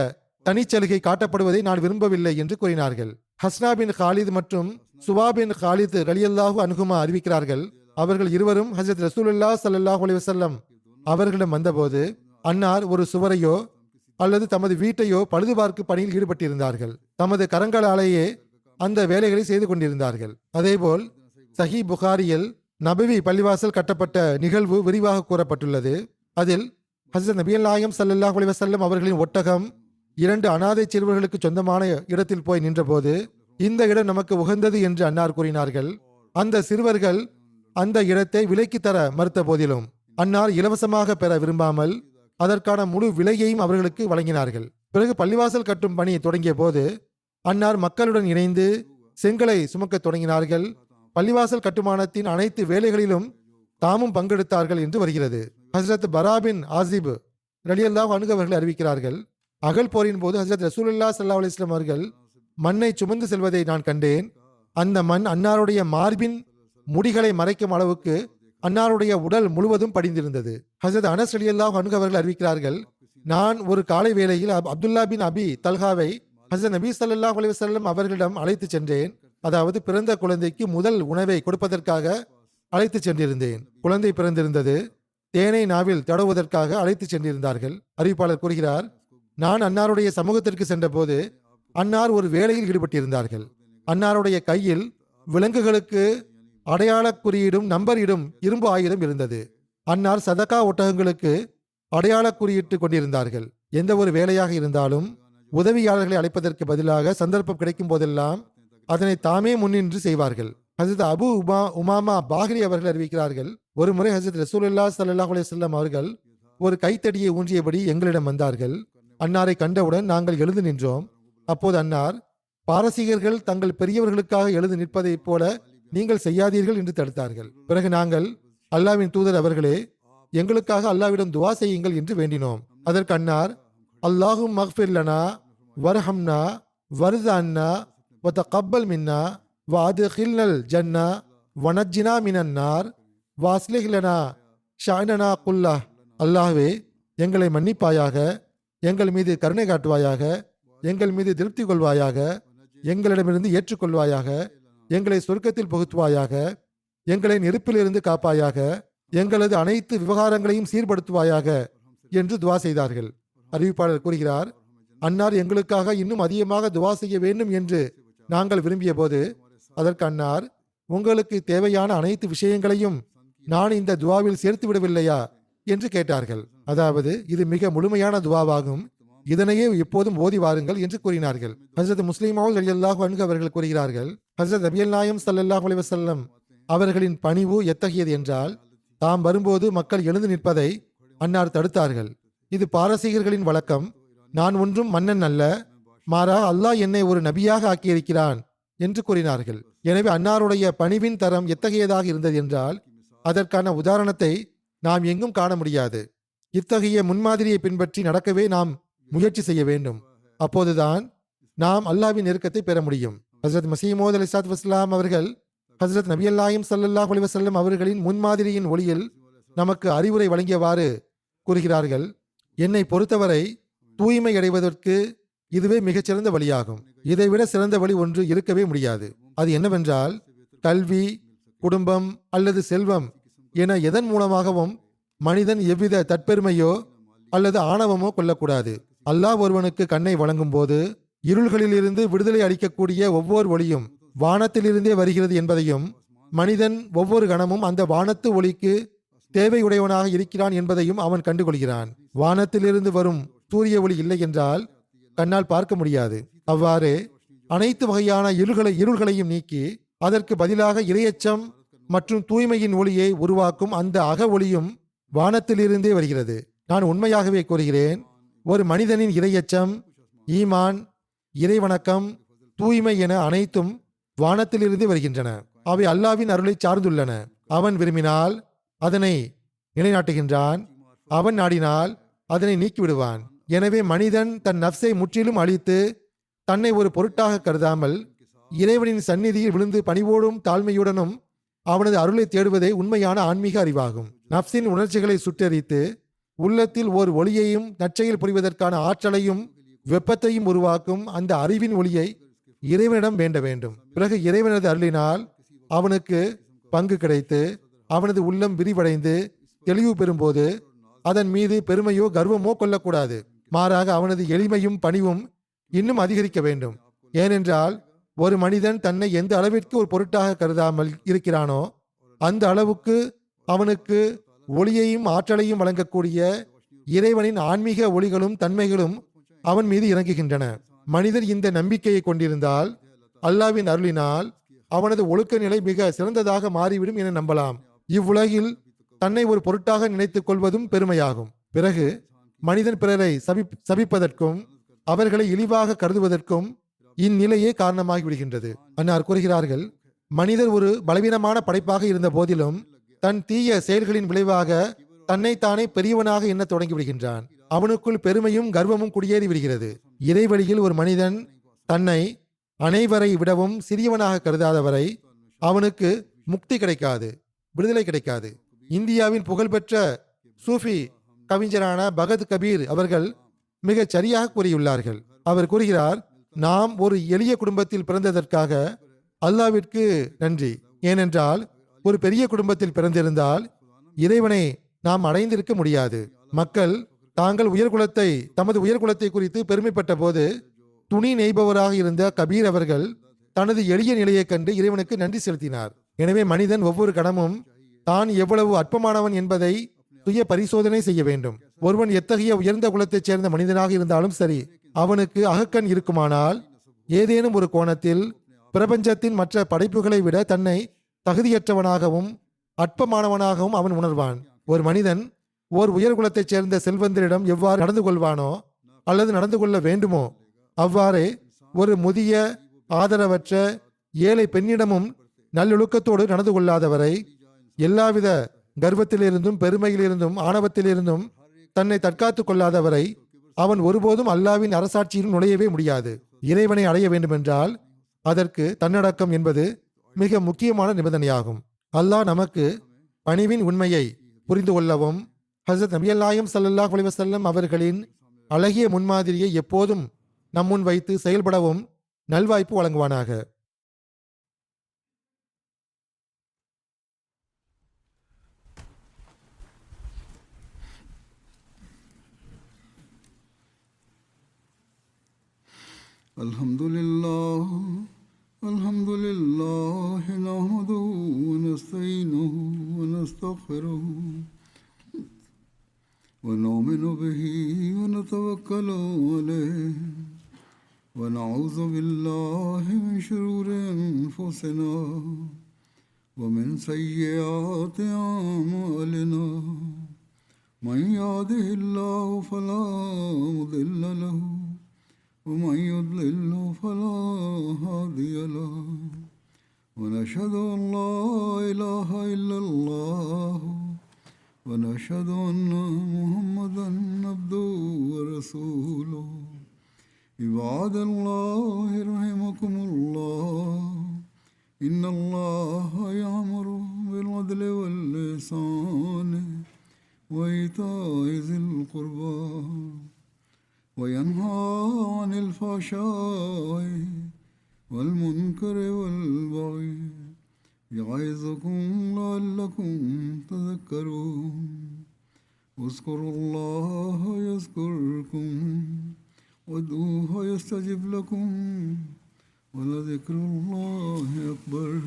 S2: தனிச்சலுகை காட்டப்படுவதை நான் விரும்பவில்லை என்று கூறினார்கள். ஹஸ்னா பின் காலித் மற்றும் சுவா பின் காலித் ரலியல்லாஹு அன்ஹுமா அறிவிக்கிறார்கள், அவர்கள் இருவரும் ஹஜரத் ரசூலுல்லாஹ் ஸல்லல்லாஹு அலைஹி வஸல்லம் அவர்களிடம் வந்தபோது அன்னார் ஒரு சுவரையோ அல்லது தமது வீட்டையோ பழுது பார்க்கும் பணியில் ஈடுபட்டிருந்தார்கள். தமது கரங்களாலேயே அந்த வேலைகளை செய்து கொண்டிருந்தார்கள். அதேபோல் சஹி புகாரியில் நபவி பள்ளிவாசல் கட்டப்பட்ட நிகழ்வு விரிவாக கூறப்பட்டுள்ளது. அதில் ஹசரத் நபிகள் நாயகம் ஸல்லல்லாஹு அலைஹி வஸல்லம் அவர்களின் ஒட்டகம் 2 அனாதை சிறுவர்களுக்கு சொந்தமான இடத்தில் போய் நின்றபோது, இந்த இடம் நமக்கு உகந்தது என்று அன்னார் கூறினார்கள். அந்த சிறுவர்கள் அந்த இடத்தை விலைக்கு தர மறுத்த போதிலும் அன்னார் இலவசமாக பெற விரும்பாமல் அதற்கான முழு விலையையும் அவர்களுக்கு வழங்கினார்கள். பிறகு பள்ளிவாசல் கட்டும் பணி தொடங்கிய போது அன்னார் மக்களுடன் இணைந்து செங்கலை சுமக்க தொடங்கினார்கள். பள்ளிவாசல் கட்டுமானத்தின் அனைத்து வேலைகளிலும் தாமும் பங்கெடுத்தார்கள் என்று வருகிறது. ஹசரத் பராபின் ஆசிப் ரலியல்லாஹு அன்ஹு அவர்கள் அறிவிக்கிறார்கள், அகல் போரின் போது ஹசரத் ரசூலுல்லாஹ் ஸல்லல்லாஹு அலைஹி வஸல்லம் அவர்கள் மண்ணை சுமந்து செல்வதை நான் கண்டேன். அந்த மண் அன்னாருடைய மார்பின் முடிகளை மறைக்கும் அளவுக்கு அன்னாருடைய உடல் முழுவதும் படிந்திருந்தது. ஹசரத் அனஸ் ரலியல்லாஹு அன்ஹு அவர்கள் அறிவிக்கிறார்கள், நான் ஒரு காலை வேளையில் அப்துல்லா பின் அபி தல்ஹாவை ஹசரத் நபி ஸல்லல்லாஹு அலைஹி வஸல்லம் அவர்களிடம் அழைத்து சென்றேன். அதாவது பிறந்த குழந்தைக்கு முதல் உணவை கொடுப்பதற்காக அழைத்து சென்றிருந்தேன். குழந்தை பிறந்திருந்தது. தேனை நாவில் தடவுவதற்காக அழைத்து சென்றிருந்தார்கள். அறிவிப்பாளர் கூறுகிறார், நான் அன்னாருடைய சமூகத்திற்கு சென்றபோது அன்னார் ஒரு வேலையில் ஈடுபட்டிருந்தார்கள். அன்னாருடைய கையில் விலங்குகளுக்கு அடையாள குறியீடும் நம்பரிடும் இரும்பு ஆயுதம் இருந்தது. அன்னார் சதகா ஒட்டகங்களுக்கு அடையாள குறியிட்டு கொண்டிருந்தார்கள். எந்த ஒரு வேலையாக இருந்தாலும் உதவியாளர்களை அழைப்பதற்கு பதிலாக சந்தர்ப்பம் கிடைக்கும் போதெல்லாம் அதனை தாமே முன்னின்று செய்வார்கள். ஹசரத் அபு உமாமா பாஹ்ரி அவர்கள் அறிவிக்கிறார்கள், ஒரு முறை ஹசரத் ரசூலுல்லாஹ் ஸல்லல்லாஹு அலைஹி வஸல்லம் அவர்கள் ஒரு கைத்தடியை ஊன்றியபடி எங்களிடம் வந்தார்கள். அன்னாரை கண்டவுடன் நாங்கள் எழுந்து நின்றோம். அப்போது அன்னார், பாரசீகர்கள் தங்கள் பெரியவர்களுக்காக எழுந்து நிற்பதைப் போல நீங்கள் செய்யாதீர்கள் என்று தடுத்தார்கள். பிறகு நாங்கள், அல்லாஹ்வின் தூதர் அவர்களே, எங்களுக்காக அல்லாஹ்விடம் துவா செய்யுங்கள் என்று வேண்டினோம். அதற்கு அன்னார், அல்லாஹும் மக்ஃபிர் லனா வர்ஹம்னா வர்தன்னா வதகப்பல் மின்னா வஅத்கில்னல் ஜன்னா வனஜ்ஜினா மினன் நார் வஅஸ்லிஹ் லனா ஷஅனனா குல்லஹ். அல்லாஹ்வே, எங்களை மன்னிப்பாயாக, எங்கள் மீது கருணை காட்டுவாயாக, எங்கள் மீது திருப்தி கொள்வாயாக, எங்களிடமிருந்து ஏற்றுக்கொள்வாயாக, எங்களை சொர்க்கத்தில் புகுத்துவாயாக, எங்களை நெருப்பிலிருந்து காப்பாயாக, எங்களது அனைத்து விவகாரங்களையும் சீர்படுத்துவாயாக என்று துவா செய்தார்கள். அறிவிப்பாளர் கூறுகிறார், அன்னார் எங்களுக்காக இன்னும் அதிகமாக துவா செய்ய வேண்டும் என்று நாங்கள் விரும்பிய போது அதற்கு அன்னார், உங்களுக்கு தேவையான அனைத்து விஷயங்களையும் நான் இந்த துவாவில் சேர்த்து விடவில்லையா என்று கேட்டார்கள். அதாவது இது மிக முழுமையான துவாவாகும், இதனையே எப்போதும் ஓதி வாருங்கள் என்று கூறினார்கள். ஹஜ்ரத் முஸ்லிம் மௌத் ரலியல்லாஹு அன்ஹு அவர்கள் கூறுகிறார்கள், ஹஜ்ரத் நபிகள் நாயகம் ஸல்லல்லாஹு அலைஹி வஸல்லம் அவர்களின் பணிவு எத்தகையது என்றால், தாம் வரும்போது மக்கள் எழுந்து நிற்பதை அன்னார் தடுத்தார்கள். இது பாரசீகர்களின் வழக்கம். நான் ஒன்றும் மன்னன் அல்ல, மாறா அல்லாஹ் என்னை ஒரு நபியாக ஆக்கியிருக்கிறான் என்று கூறினார்கள். எனவே அன்னாருடைய பணிவின் தரம் எத்தகையதாக இருந்தது என்றால் அதற்கான உதாரணத்தை நாம் எங்கும் காண முடியாது. இத்தகைய முன்மாதிரியை பின்பற்றி நடக்கவே நாம் முயற்சி செய்ய வேண்டும். அப்போதுதான் நாம் அல்லாஹ்வின் நெருக்கத்தை பெற முடியும். ஹஜ்ரத் மஸீஹ் மவ்ஊத் அலைஹிஸ்ஸலாத்து வஸ்ஸலாம் அவர்கள் ஹஜ்ரத் நபிகள் நாயகம் ஸல்லல்லாஹு அலைஹி வஸல்லம் அவர்களின் முன்மாதிரியின் ஒளியில் நமக்கு அறிவுரை வழங்கியவாறு கூறுகிறார்கள், என்னை பொறுத்தவரை தூய்மை அடைவதற்கு இதுவே மிகச்சிறந்த வழியாகும். இதைவிட சிறந்த வழி ஒன்று இருக்கவே முடியாது. அது என்னவென்றால், கல்வி, குடும்பம் அல்லது செல்வம் என எதன் மூலமாகவும் மனிதன் எவ்வித தற்பெருமையோ அல்லது ஆணவமோ கொள்ளக்கூடாது. அல்லாஹ் ஒருவனுக்கு கண்ணை வழங்கும் போது இருள்களிலிருந்து விடுதலை அளிக்கக்கூடிய ஒவ்வொரு ஒளியும் வானத்திலிருந்தே வருகிறது என்பதையும், மனிதன் ஒவ்வொரு கணமும் அந்த வானத்து ஒளிக்கு தேவையுடையவனாக இருக்கிறான் என்பதையும் அவன் கண்டுகொள்கிறான். வானத்திலிருந்து வரும் சூரிய ஒளி இல்லை என்றால் கண்ணால் பார்க்க முடியாது. அவ்வாறு அனைத்து வகையான இருள்களையும் நீக்கி அதற்கு பதிலாக இரையச்சம் மற்றும் தூய்மையின் ஒளியை உருவாக்கும் அந்த அக ஒளியும் வானத்திலிருந்தே வருகிறது. நான் உண்மையாகவே கூறுகிறேன், ஒரு மனிதனின் இரையச்சம், ஈமான், இறைவணக்கம், தூய்மை என அனைத்தும் வானத்திலிருந்து வருகின்றன. அவை அல்லாவின் அருளை சார்ந்துள்ளன. அவன் விரும்பினால் அதனை நிலைநாட்டுகின்றான், அவன் நாடினால் அதனை நீக்கிவிடுவான். எனவே மனிதன் தன் நஃப்ஸை முற்றிலும் அழித்து தன்னை ஒரு பொருட்டாக கருதாமல் இறைவனின் சந்நிதியில் விழுந்து பணிவோடும் தாழ்மையுடனும் அவனது அருளை தேடுவதே உண்மையான ஆன்மீக அறிவாகும். நஃப்ஸின் உணர்ச்சிகளை சுட்டெரித்து உள்ளத்தில் ஓர் ஒளியையும் நற்செயல் புரிவதற்கான ஆற்றலையும் வெப்பத்தையும் உருவாக்கும் அந்த அறிவின் ஒளியை இறைவனிடம் வேண்ட வேண்டும். பிறகு இறைவனது அருளினால் அவனுக்கு பங்கு கிடைத்து அவனது உள்ளம் விரிவடைந்து தெளிவு பெறும்போது அதன் மீது பெருமையோ கர்வமோ கொள்ளக்கூடாது. மாறாக அவனது எளிமையும் பணிவும் இன்னும் அதிகரிக்க வேண்டும். ஏனென்றால் ஒரு மனிதன் தன்னை எந்த அளவிற்கு ஒரு பொருட்டாக கருதாமல் இருக்கிறானோ அந்த அளவுக்கு அவனுக்கு ஒளியையும் ஆற்றலையும் வழங்கக்கூடிய இறைவனின் ஆன்மீக ஒளிகளும் தன்மைகளும் அவன் மீது இறங்குகின்றன. மனிதர் இந்த நம்பிக்கையை கொண்டிருந்தால் அல்லாவின் அருளினால் அவனது ஒழுக்க நிலை மிக சிறந்ததாக மாறிவிடும் என நம்பலாம். இவ்வுலகில் தன்னை ஒரு பொருட்டாக நினைத்துக் கொள்வதும் பெருமையாகும். பிறகு மனிதன் பிறரை சபிப்பதற்கும் அவர்களை இழிவாக கருதுவதற்கும் இந்நிலையே காரணமாகி விடுகின்றது. அன்னார் கூறுகிறார்கள், மனிதர் ஒரு பலவீனமான படைப்பாக இருந்த போதிலும் தன் தீய செயல்களின் விளைவாக தன்னைத்தானே பெரியவனாக எண்ண தொடங்கி விடுகின்றான். அவனுக்குள் பெருமையும் கர்வமும் குடியேறி விடுகிறது. இறைவழியில் ஒரு மனிதன் தன்னை அனைவரை விடவும் சிறியவனாக கருதாதவரை அவனுக்கு முக்தி கிடைக்காது, விடுதலை கிடைக்காது. இந்தியாவின் புகழ்பெற்ற சூஃபி கவிஞரான பகத் கபீர் அவர்கள் மிக சரியாக கூறியுள்ளார்கள். அவர் கூறுகிறார், நாம் ஒரு எளிய குடும்பத்தில் பிறந்ததற்காக அல்லாவிற்கு நன்றி. ஏனென்றால் ஒரு பெரிய குடும்பத்தில் பிறந்திருந்தால் இறைவனை நாம் அடைந்திருக்க முடியாது. மக்கள் தாங்கள் தமது உயர்குலத்தை குறித்து பெருமைப்பட்ட போது துணி நெய்பவராக இருந்த கபீர் அவர்கள் தனது எளிய நிலையை கண்டு இறைவனுக்கு நன்றி செலுத்தினார். எனவே மனிதன் ஒவ்வொரு கணமும் தான் எவ்வளவு அற்பமானவன் என்பதை சுய பரிசோதனை செய்ய வேண்டும். ஒருவன் எத்தகைய உயர்ந்த குலத்தைச் சேர்ந்த மனிதனாக இருந்தாலும் சரி, அவனுக்கு அகக்கண் இருக்குமானால் ஏதேனும் ஒரு கோணத்தில் பிரபஞ்சத்தின் மற்ற படைப்புகளை விட தன்னை தகுதியற்றவனாகவும் அற்பமானவனாகவும் அவன் உணர்வான். ஒரு மனிதன் ஓர் உயர்குலத்தைச் சேர்ந்த செல்வந்தரிடம் எவ்வாறு நடந்து கொள்வானோ அல்லது நடந்து கொள்ள வேண்டுமோ அவ்வாறே ஒரு முதிய ஆதரவற்ற ஏழை பெண்ணிடமும் நல்லொழுக்கத்தோடு நடந்து கொள்ளாதவரை, எல்லாவித கர்வத்திலிருந்தும் பெருமையிலிருந்தும் ஆணவத்திலிருந்தும் தன்னை தற்காத்துக் கொள்ளாதவரை அவன் ஒருபோதும் அல்லாவின் அரசாட்சியில் நுழையவே முடியாது. இறைவனை அடைய வேண்டுமென்றால் அதற்கு தன்னடக்கம் என்பது மிக முக்கியமான நிபந்தனையாகும். அல்லாஹ் நமக்கு பணிவின் உண்மையை புரிந்து கொள்ளவும் ஹஸரத் நபி நாயகம் ஸல்லல்லாஹு அலைஹி வஸல்லம் அவர்களின் அழகிய முன்மாதிரியை எப்போதும் நம்முன் வைத்து செயல்படவும் நல்வாய்ப்பு வழங்குவானாக.
S1: அல்ஹம்துலில்லாஹ் நஹ்மதுஹு வ நஸ்தஈனுஹு வ நஸ்தக்ஃபிருஹு வ நு'மினு பிஹி வ நதவக்கலு அலைஹி வ நஊது பில்லாஹி மின் ஷுரூரி அன்ஃபுஸினா வ மின் ஸய்யிஆத்தி அஅமாலினா மன் யஹ்திஹில்லாஹு ஃபலா முضில்ல லஹு ومن يضلل فلا هادي له ونشهد أن لا إله إلا الله ونشهد أن محمدا عبده ورسوله عباد الله رحمكم الله إن الله يأمر بالعدل والإحسان وإيتاء ذي القربى وينهى عن الفحشاء والمنكر والبغي يعظكم لعلكم تذكرون اذكروا الله يذكركم وادعوه يستجب لكم ولذكر الله أكبر